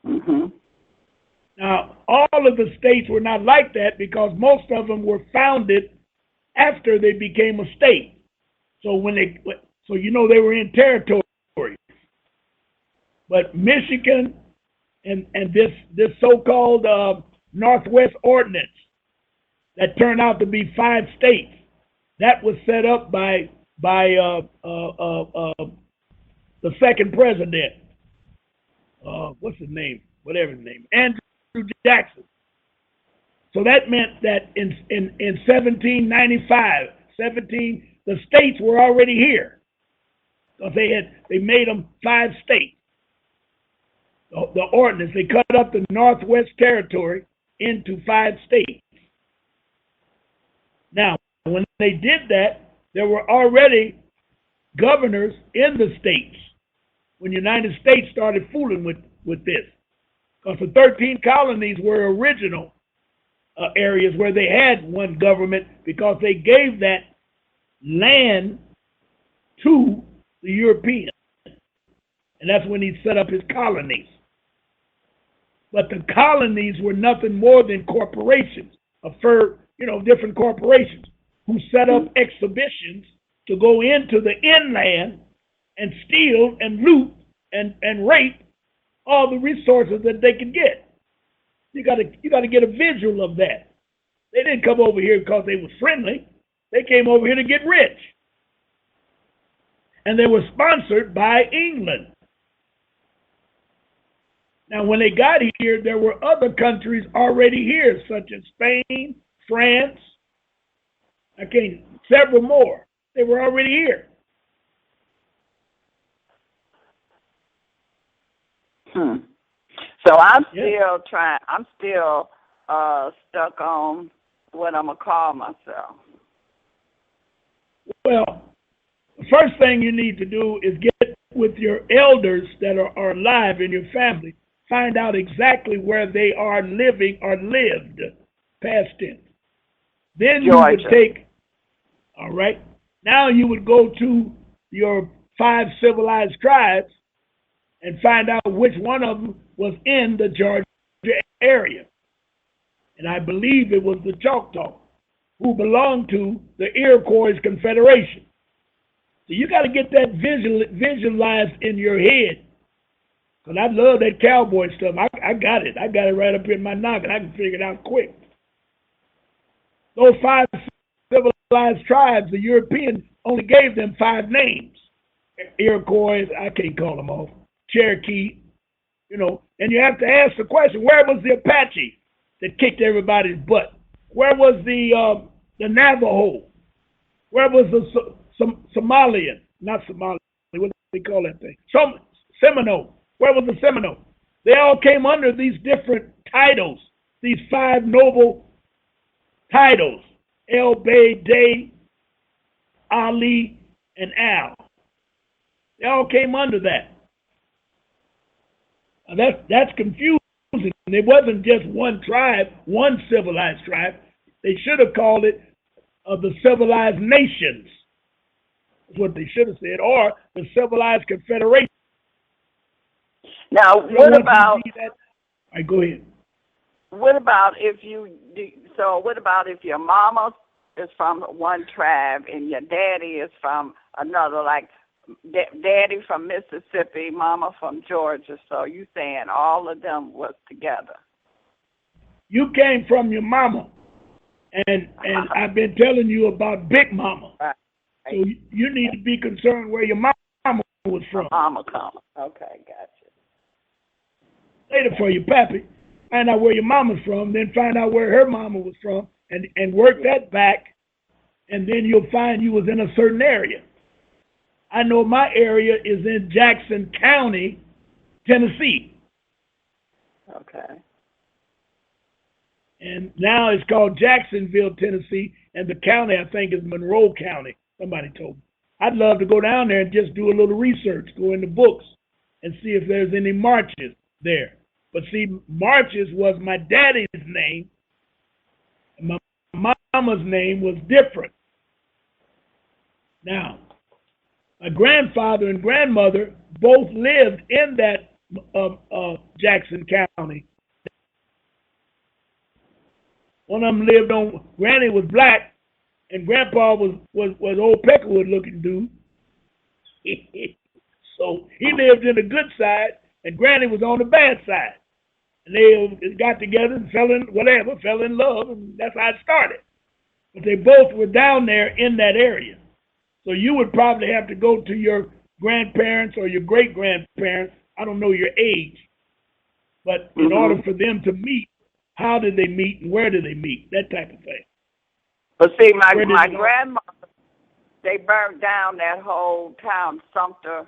Mm-hmm. Now, all of the states were not like that because most of them were founded after they became a state. So they were in territory. But Michigan and this so-called Northwest Ordinance that turned out to be 5 states, that was set up by the second president. What's his name? Whatever his name, Andrew Jackson. So that meant that in 1795, the states were already here because they made them 5 states. The ordinance, they cut up the Northwest Territory into 5 states. Now, when they did that, there were already governors in the states. when the United States started fooling with this. Because the 13 colonies were original areas where they had one government because they gave that land to the Europeans. And that's when he set up his colonies. But the colonies were nothing more than corporations, different corporations who set up exhibitions to go into the inland and steal and loot and rape all the resources that they could get. You got to get a visual of that. They didn't come over here because they were friendly. They came over here to get rich. And they were sponsored by England. Now, when they got here, there were other countries already here, such as Spain, France, several more. They were already here. So I'm still stuck on what I'm going to call myself. Well, the first thing you need to do is get with your elders that are alive in your family. Find out exactly where they are living or lived, past tense. Then you would take, all right, now you would go to your 5 civilized tribes and find out which one of them was in the Georgia area. And I believe it was the Choctaw, who belonged to the Iroquois Confederation. So you got to get that visualized in your head. Because I love that cowboy stuff. I got it. I got it right up in my noggin. I can figure it out quick. Those 5 civilized tribes, the Europeans only gave them 5 names. Iroquois, I can't call them all. Cherokee, and you have to ask the question, where was the Apache that kicked everybody's butt? Where was the Navajo? Where was the Somalian? Not Somalian, what do they call that thing? Seminole. Where was the Seminole? They all came under these different titles, these 5 noble titles, El, Bay, Day, Ali, and Al. They all came under that. Now that's confusing. It wasn't just one tribe, one civilized tribe. They should have called it the civilized nations. That's what they should have said, or the civilized confederation. Now, what about? All right, go ahead. What about if your mama is from one tribe and your daddy is from another, like daddy from Mississippi, mama from Georgia? So you saying all of them was together? You came from your mama, and I've been telling you about Big Mama. Right. So you need to be concerned where your mama was from. Mama come. Okay, gotcha. Later for your pappy, find out where your mama's from, then find out where her mama was from, and work that back, and then you'll find you was in a certain area. I know my area is in Jackson County, Tennessee. Okay. And now it's called Jacksonville, Tennessee, and the county, I think, is Monroe County. Somebody told me. I'd love to go down there and just do a little research, go in the books, and see if there's any marches there. But see, Marches was my daddy's name, and my mama's name was different. Now, my grandfather and grandmother both lived in that Jackson County. One of them lived on, Granny was black, and Grandpa was old Peckerwood looking dude. So he lived in the good side, and Granny was on the bad side. And they got together and fell in love, and that's how it started. But they both were down there in that area. So you would probably have to go to your grandparents or your great-grandparents, I don't know your age, but in order for them to meet, how did they meet and where did they meet, that type of thing. But see, my grandmother, they burned down that whole town, Sumter,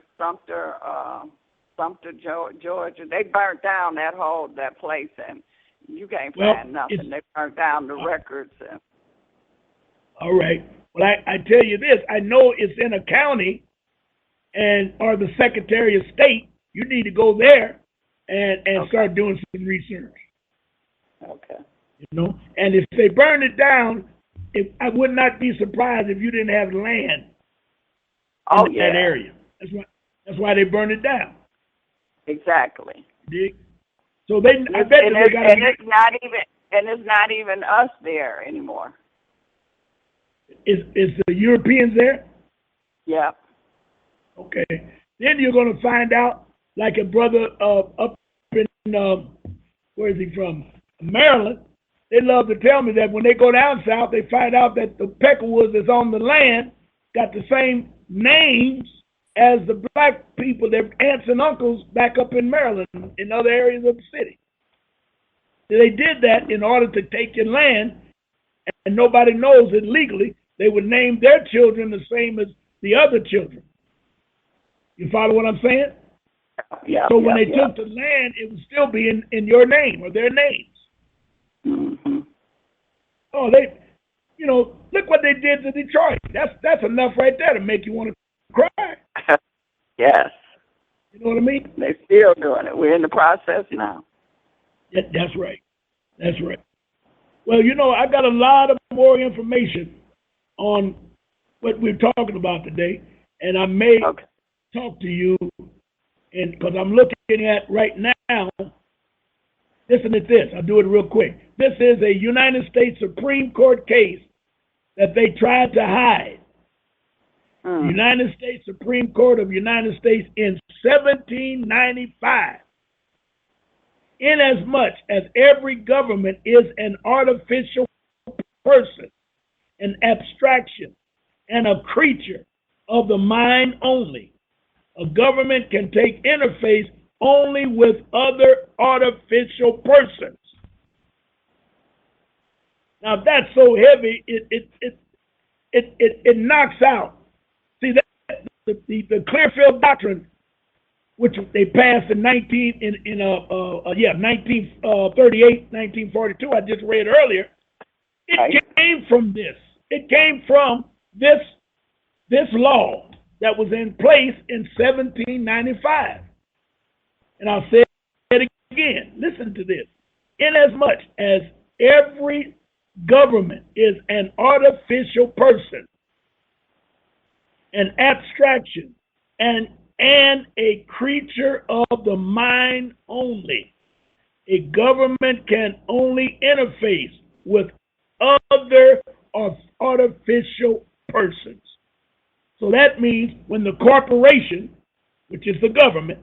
Georgia. They burnt down that place, and you can't find nothing. They burnt down the records. And... All right. Well, I tell you this. I know it's in a county, and or the Secretary of State, you need to go there and start doing some research. Okay. You know, and if they burn it down, I would not be surprised if you didn't have land in that area. That's why they burned it down. Exactly. So they, I bet and they got. It's not even us there anymore. Is the Europeans there? Yeah. Okay. Then you're going to find out, like a brother up in where is he from? Maryland. They love to tell me that when they go down south, they find out that the Peckerwoods that's on the land got the same names as the black people, their aunts and uncles back up in Maryland, in other areas of the city. They did that in order to take your land, and nobody knows it legally. They would name their children the same as the other children. You follow what I'm saying? Yeah. So when they took the land, it would still be in your name or their names. Mm-hmm. Oh, look what they did to Detroit. That's enough right there to make you want to cry. Yes. You know what I mean? They're still doing it. We're in the process now. Yeah, that's right. That's right. Well, I got a lot of more information on what we're talking about today, and I may talk to you, and because I'm looking at right now. Listen to this. I'll do it real quick. This is a United States Supreme Court case that they tried to hide. The United States Supreme Court of the United States in 1795. Inasmuch as every government is an artificial person, an abstraction, and a creature of the mind only, a government can take interface only with other artificial persons. Now that's so heavy, it knocks out. See that the Clearfield Doctrine, which they passed in 1938, 1942. I just read earlier. It came from this. It came from this law that was in place in 1795. And I'll say it again. Listen to this. Inasmuch as every government is an artificial person, an abstraction, and a creature of the mind only, a government can only interface with other artificial persons. So that means when the corporation, which is the government,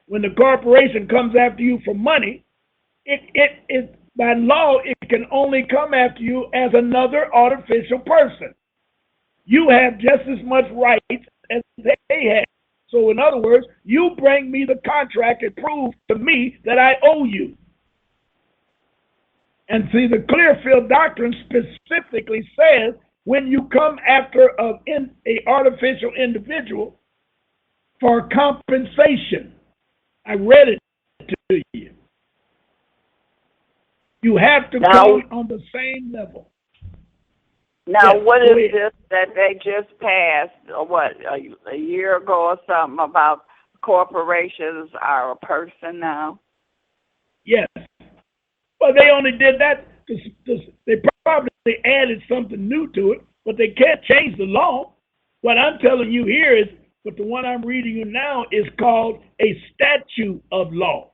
when the corporation comes after you for money, it by law, it can only come after you as another artificial person. You have just as much rights as they have. So in other words, you bring me the contract and prove to me that I owe you. And see, the Clearfield Doctrine specifically says when you come after an artificial individual for compensation, I read it to you. You have to come on the same level. Now, yes, what is this that they just passed, or what, a year ago or something, about corporations are a person now? Yes. Well, they only did that because they probably added something new to it, but they can't change the law. What I'm telling you here is, but the one I'm reading you now is called a statute of law,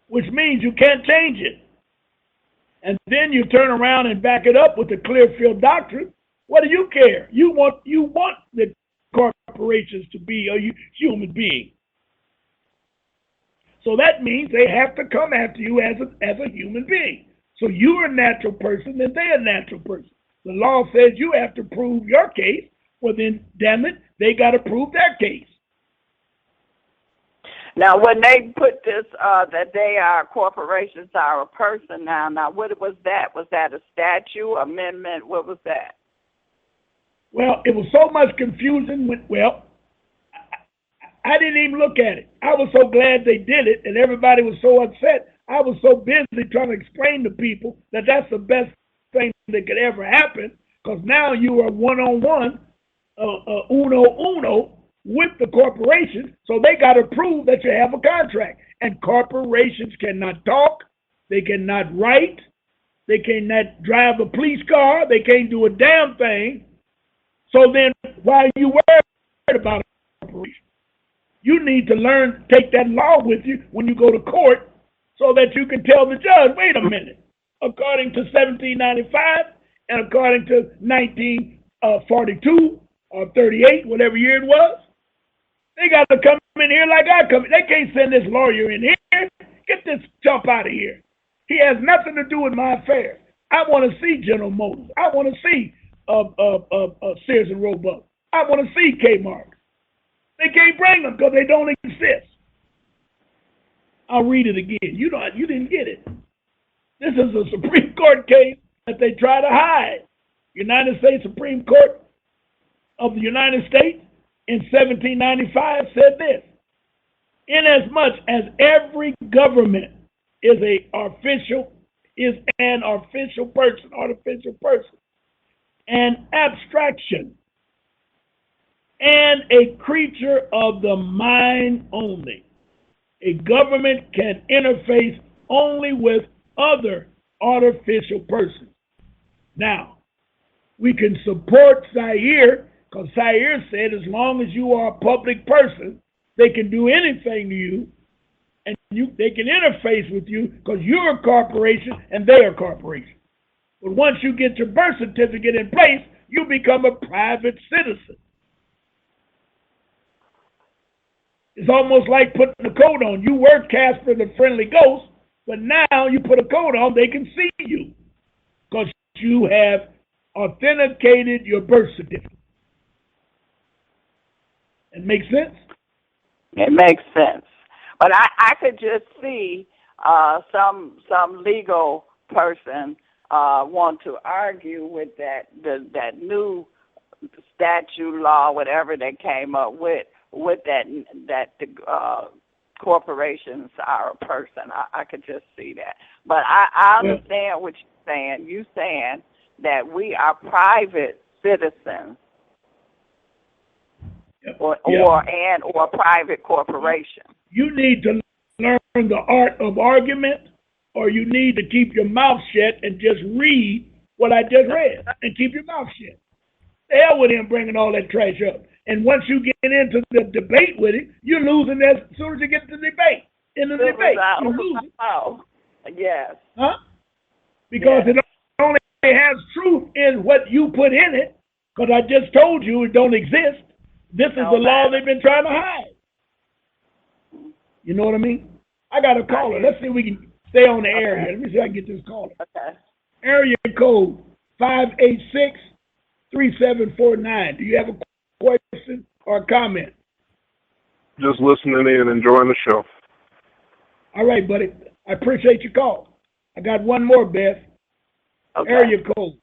which means you can't change it. And then you turn around and back it up with the Clearfield Doctrine. What do you care? You want the corporations to be a human being. So that means they have to come after you as a human being. So you're a natural person and they're a natural person. The law says you have to prove your case. Well then, damn it, they got to prove their case. Now, when they put this, that they are corporations are a person now, what was that? Was that a statute, amendment? What was that? Well, it was so much confusion. I didn't even look at it. I was so glad they did it, and everybody was so upset. I was so busy trying to explain to people that that's the best thing that could ever happen, because now you are one-on-one, uno, with the corporation, so they got to prove that you have a contract. And corporations cannot talk, they cannot write, they cannot drive a police car, they can't do a damn thing. So then, why are you worried about a corporation? You need to learn, take that law with you when you go to court, so that you can tell the judge, wait a minute, according to 1795 and according to 1942 or 38, whatever year it was, they got to come in here like I come in. They can't send this lawyer in here. Get this chump out of here. He has nothing to do with my affairs. I want to see General Motors. I want to see Sears and Roebuck. I want to see Kmart. They can't bring them because they don't exist. I'll read it again. You didn't get it. This is a Supreme Court case that they try to hide. United States Supreme Court of the United States in 1795 said this: inasmuch as every government is an artificial person, an abstraction, and a creature of the mind only, a government can interface only with other artificial persons. Now, we can support Zaire, because Zaire said as long as you are a public person, they can do anything to you, and they can interface with you because you're a corporation and they're a corporation. But once you get your birth certificate in place, you become a private citizen. It's almost like putting a coat on. You were Casper the Friendly Ghost, but now you put a coat on, they can see you because you have authenticated your birth certificate. It makes sense? It makes sense. But I could just see some legal person want to argue with that new statute law, whatever they came up with that the corporations are a person. I could just see that. But I understand what you're saying. You're saying that we are private citizens or private corporation. You need to learn the art of argument, or you need to keep your mouth shut and just read what I just read and keep your mouth shut. The hell with him bringing all that trash up. And once you get into the debate with him, you're losing as soon as you get to the debate. In the debate, you're losing. Oh, yes. Huh? Because it only has truth in what you put in it, because I just told you it don't exist. This is the law they've been trying to hide. You know what I mean? I got a caller. Let's see if we can stay on the air here. Let me see if I can get this caller. Okay. Area code 586-3749. Do you have a question or a comment? Just listening in, enjoying the show. All right, buddy. I appreciate your call. I got one more, Beth. Okay. Area code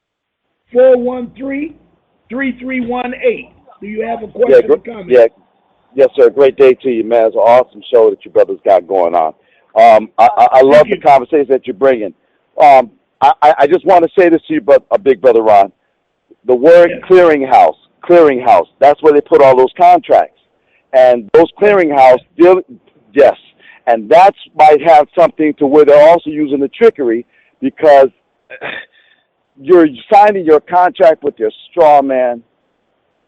413-3318. Do you have a question or comment? Yes, sir. Great day to you, man. It's an awesome show that you brothers got going on. I love the conversation that you're bringing. I just want to say this to you, big brother Ron. The word clearinghouse, that's where they put all those contracts. And those clearinghouse, and that might have something to where they're also using the trickery, because you're signing your contract with your straw man,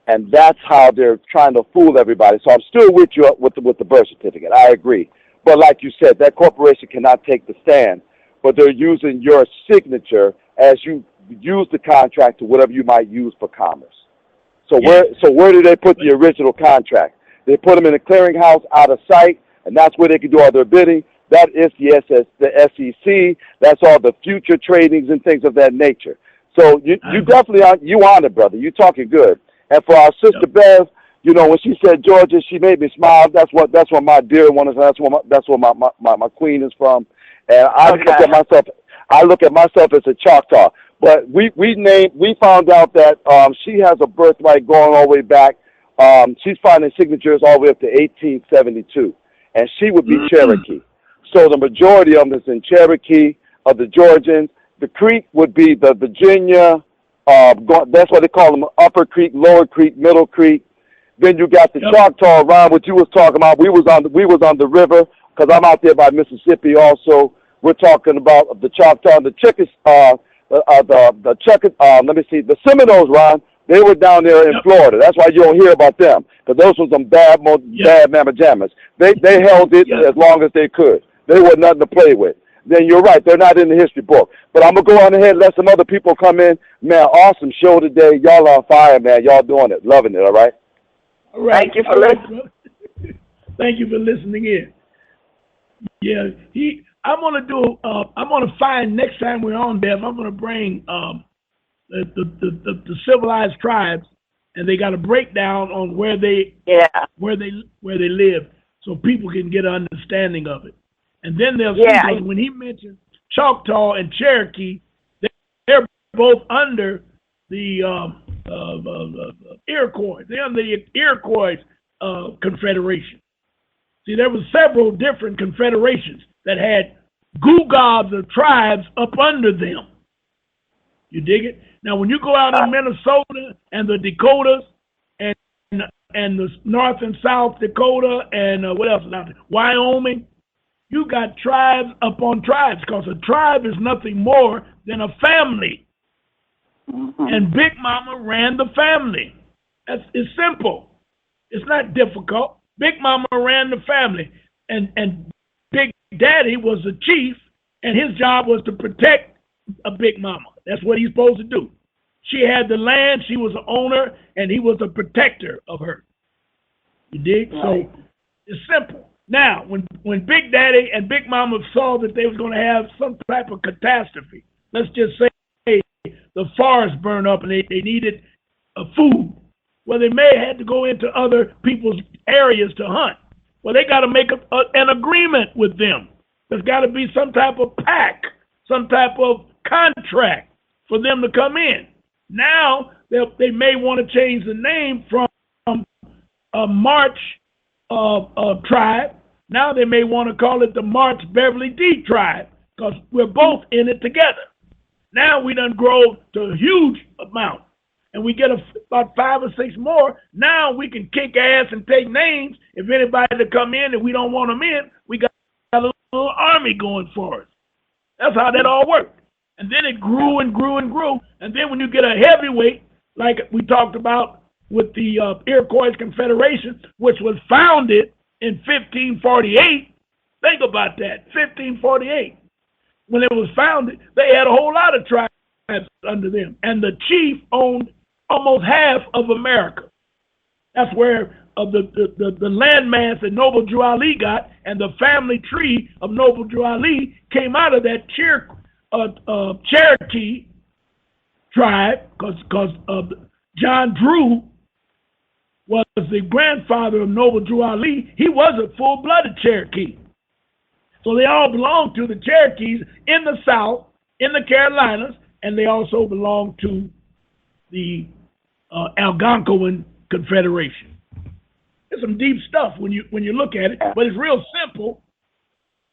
and that's how they're trying to fool everybody. So I'm still with you with the birth certificate. I agree. But like you said, that corporation cannot take the stand, but they're using your signature as you use the contract to whatever you might use for commerce. So where do they put the original contract? They put them in a clearinghouse out of sight, and that's where they can do all their bidding. That is the SEC. That's all the future tradings and things of that nature. So you definitely you on it, brother. You're talking good. And for our sister Bev, you know, when she said Georgia, she made me smile. That's what my dear one is. That's where my queen is from. And I look at myself as a Choctaw. But we found out that she has a birthright going all the way back. She's finding signatures all the way up to 1872, and she would be Cherokee. So the majority of them is in Cherokee of the Georgians. The Creek would be the Virginia. That's what they call them: Upper Creek, Lower Creek, Middle Creek. Then you got the Choctaw, Ron, what you was talking about. We was on the river, because I'm out there by Mississippi also. We're talking about the Choctaw, the the Seminoles, Ron. They were down there in Florida. That's why you don't hear about them, because those were some bad mamma jammas. They held it as long as they could. They were nothing to play with. Then you're right, they're not in the history book. But I'm going to go on ahead and let some other people come in. Man, awesome show today. Y'all on fire, man. Y'all doing it. Loving it, all right? All right. Thank you for listening. Thank you for listening in. Yeah, I'm gonna find next time we're on, Bev, I'm gonna bring the civilized tribes, and they got a breakdown on where they live, so people can get an understanding of it. And then they'll see, when he mentioned Choctaw and Cherokee, they're both under the Iroquois. They're under the Iroquois Confederation. See, there were several different confederations that had goo-gobs of tribes up under them. You dig it? Now, when you go out in Minnesota and the Dakotas and the North and South Dakota and what else is out there? Wyoming, you got tribes upon tribes, because a tribe is nothing more than a family. Mm-hmm. And Big Mama ran the family. It's simple. It's not difficult. Big Mama ran the family. And Big Daddy was the chief, and his job was to protect a Big Mama. That's what he's supposed to do. She had the land, she was the owner, and he was a protector of her. You dig? Right. So it's simple. Now, when Big Daddy and Big Mama saw that they was going to have some type of catastrophe, let's just say the forest burned up and they needed food, well, they may have had to go into other people's areas to hunt. Well, they got to make an agreement with them. There's got to be some type of pact, some type of contract for them to come in. Now, they may want to change the name from a March tribe. Now they may want to call it the March Beverly D tribe, because we're both in it together. Now we done grow to a huge amount, and we get about 5 or 6 more. Now we can kick ass and take names. If anybody to come in and we don't want them in, we got a little army going for us. That's how that all worked. And then it grew and grew and grew. And then when you get a heavyweight, like we talked about with the Iroquois Confederation, which was founded in 1548, think about that, 1548. When it was founded, they had a whole lot of tribes under them. And the chief owned almost half of America. That's where the landmass that Noble Drew Ali got, and the family tree of Noble Drew Ali came out of that Cherokee tribe, because John Drew was the grandfather of Noble Drew Ali. He was a full-blooded Cherokee. So they all belong to the Cherokees in the South, in the Carolinas, and they also belong to the Algonquin Confederation. It's some deep stuff when you look at it, but it's real simple,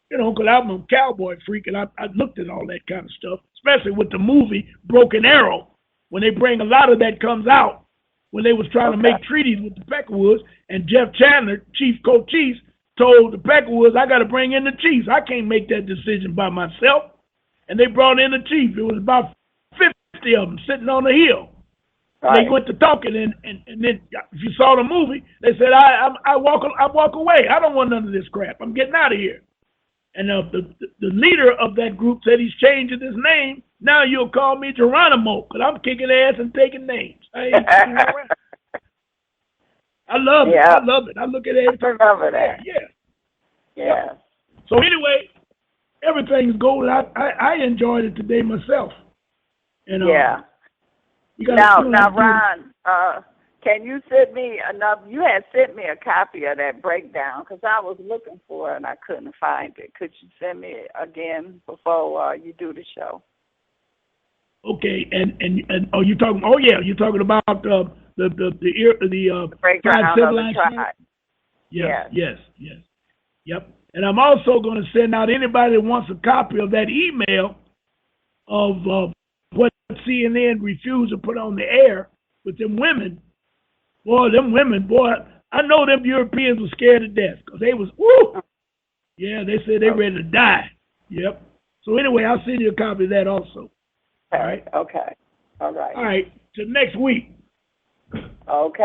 because I'm a cowboy freak, and I looked at all that kind of stuff, especially with the movie Broken Arrow, when they bring a lot of that comes out, when they was trying to make treaties with the Peckerwoods, and Jeff Chandler, Chief Co-Chiefs, told the Peckerwoods, I got to bring in the chiefs. I can't make that decision by myself. And they brought in the chief. It was about 50 of them sitting on the hill. Right. They went to talking, and then if you saw the movie, they said, I walk away. I don't want none of this crap. I'm getting out of here. And the leader of that group said he's changing his name. Now you'll call me Geronimo, because I'm kicking ass and taking names. I love it. I love it. I look at it every time. I remember that. Yeah. So anyway, everything's golden. I enjoyed it today myself. And Now, Ron, can you send me enough? You had sent me a copy of that breakdown, because I was looking for it and I couldn't find it. Could you send me it again before you do the show? Okay, and you're talking. Oh yeah, you're talking about the breakdown of the tribe. Yes. Yep. And I'm also going to send out anybody that wants a copy of that email of what CNN refused to put on the air with them women Boy, them women, boy, I know them Europeans were scared to death because they was, woo! Yeah, they said they ready to die. Yep. So anyway, I'll send you a copy of that also. All right. Okay. All right. All right. Till next week. Okay.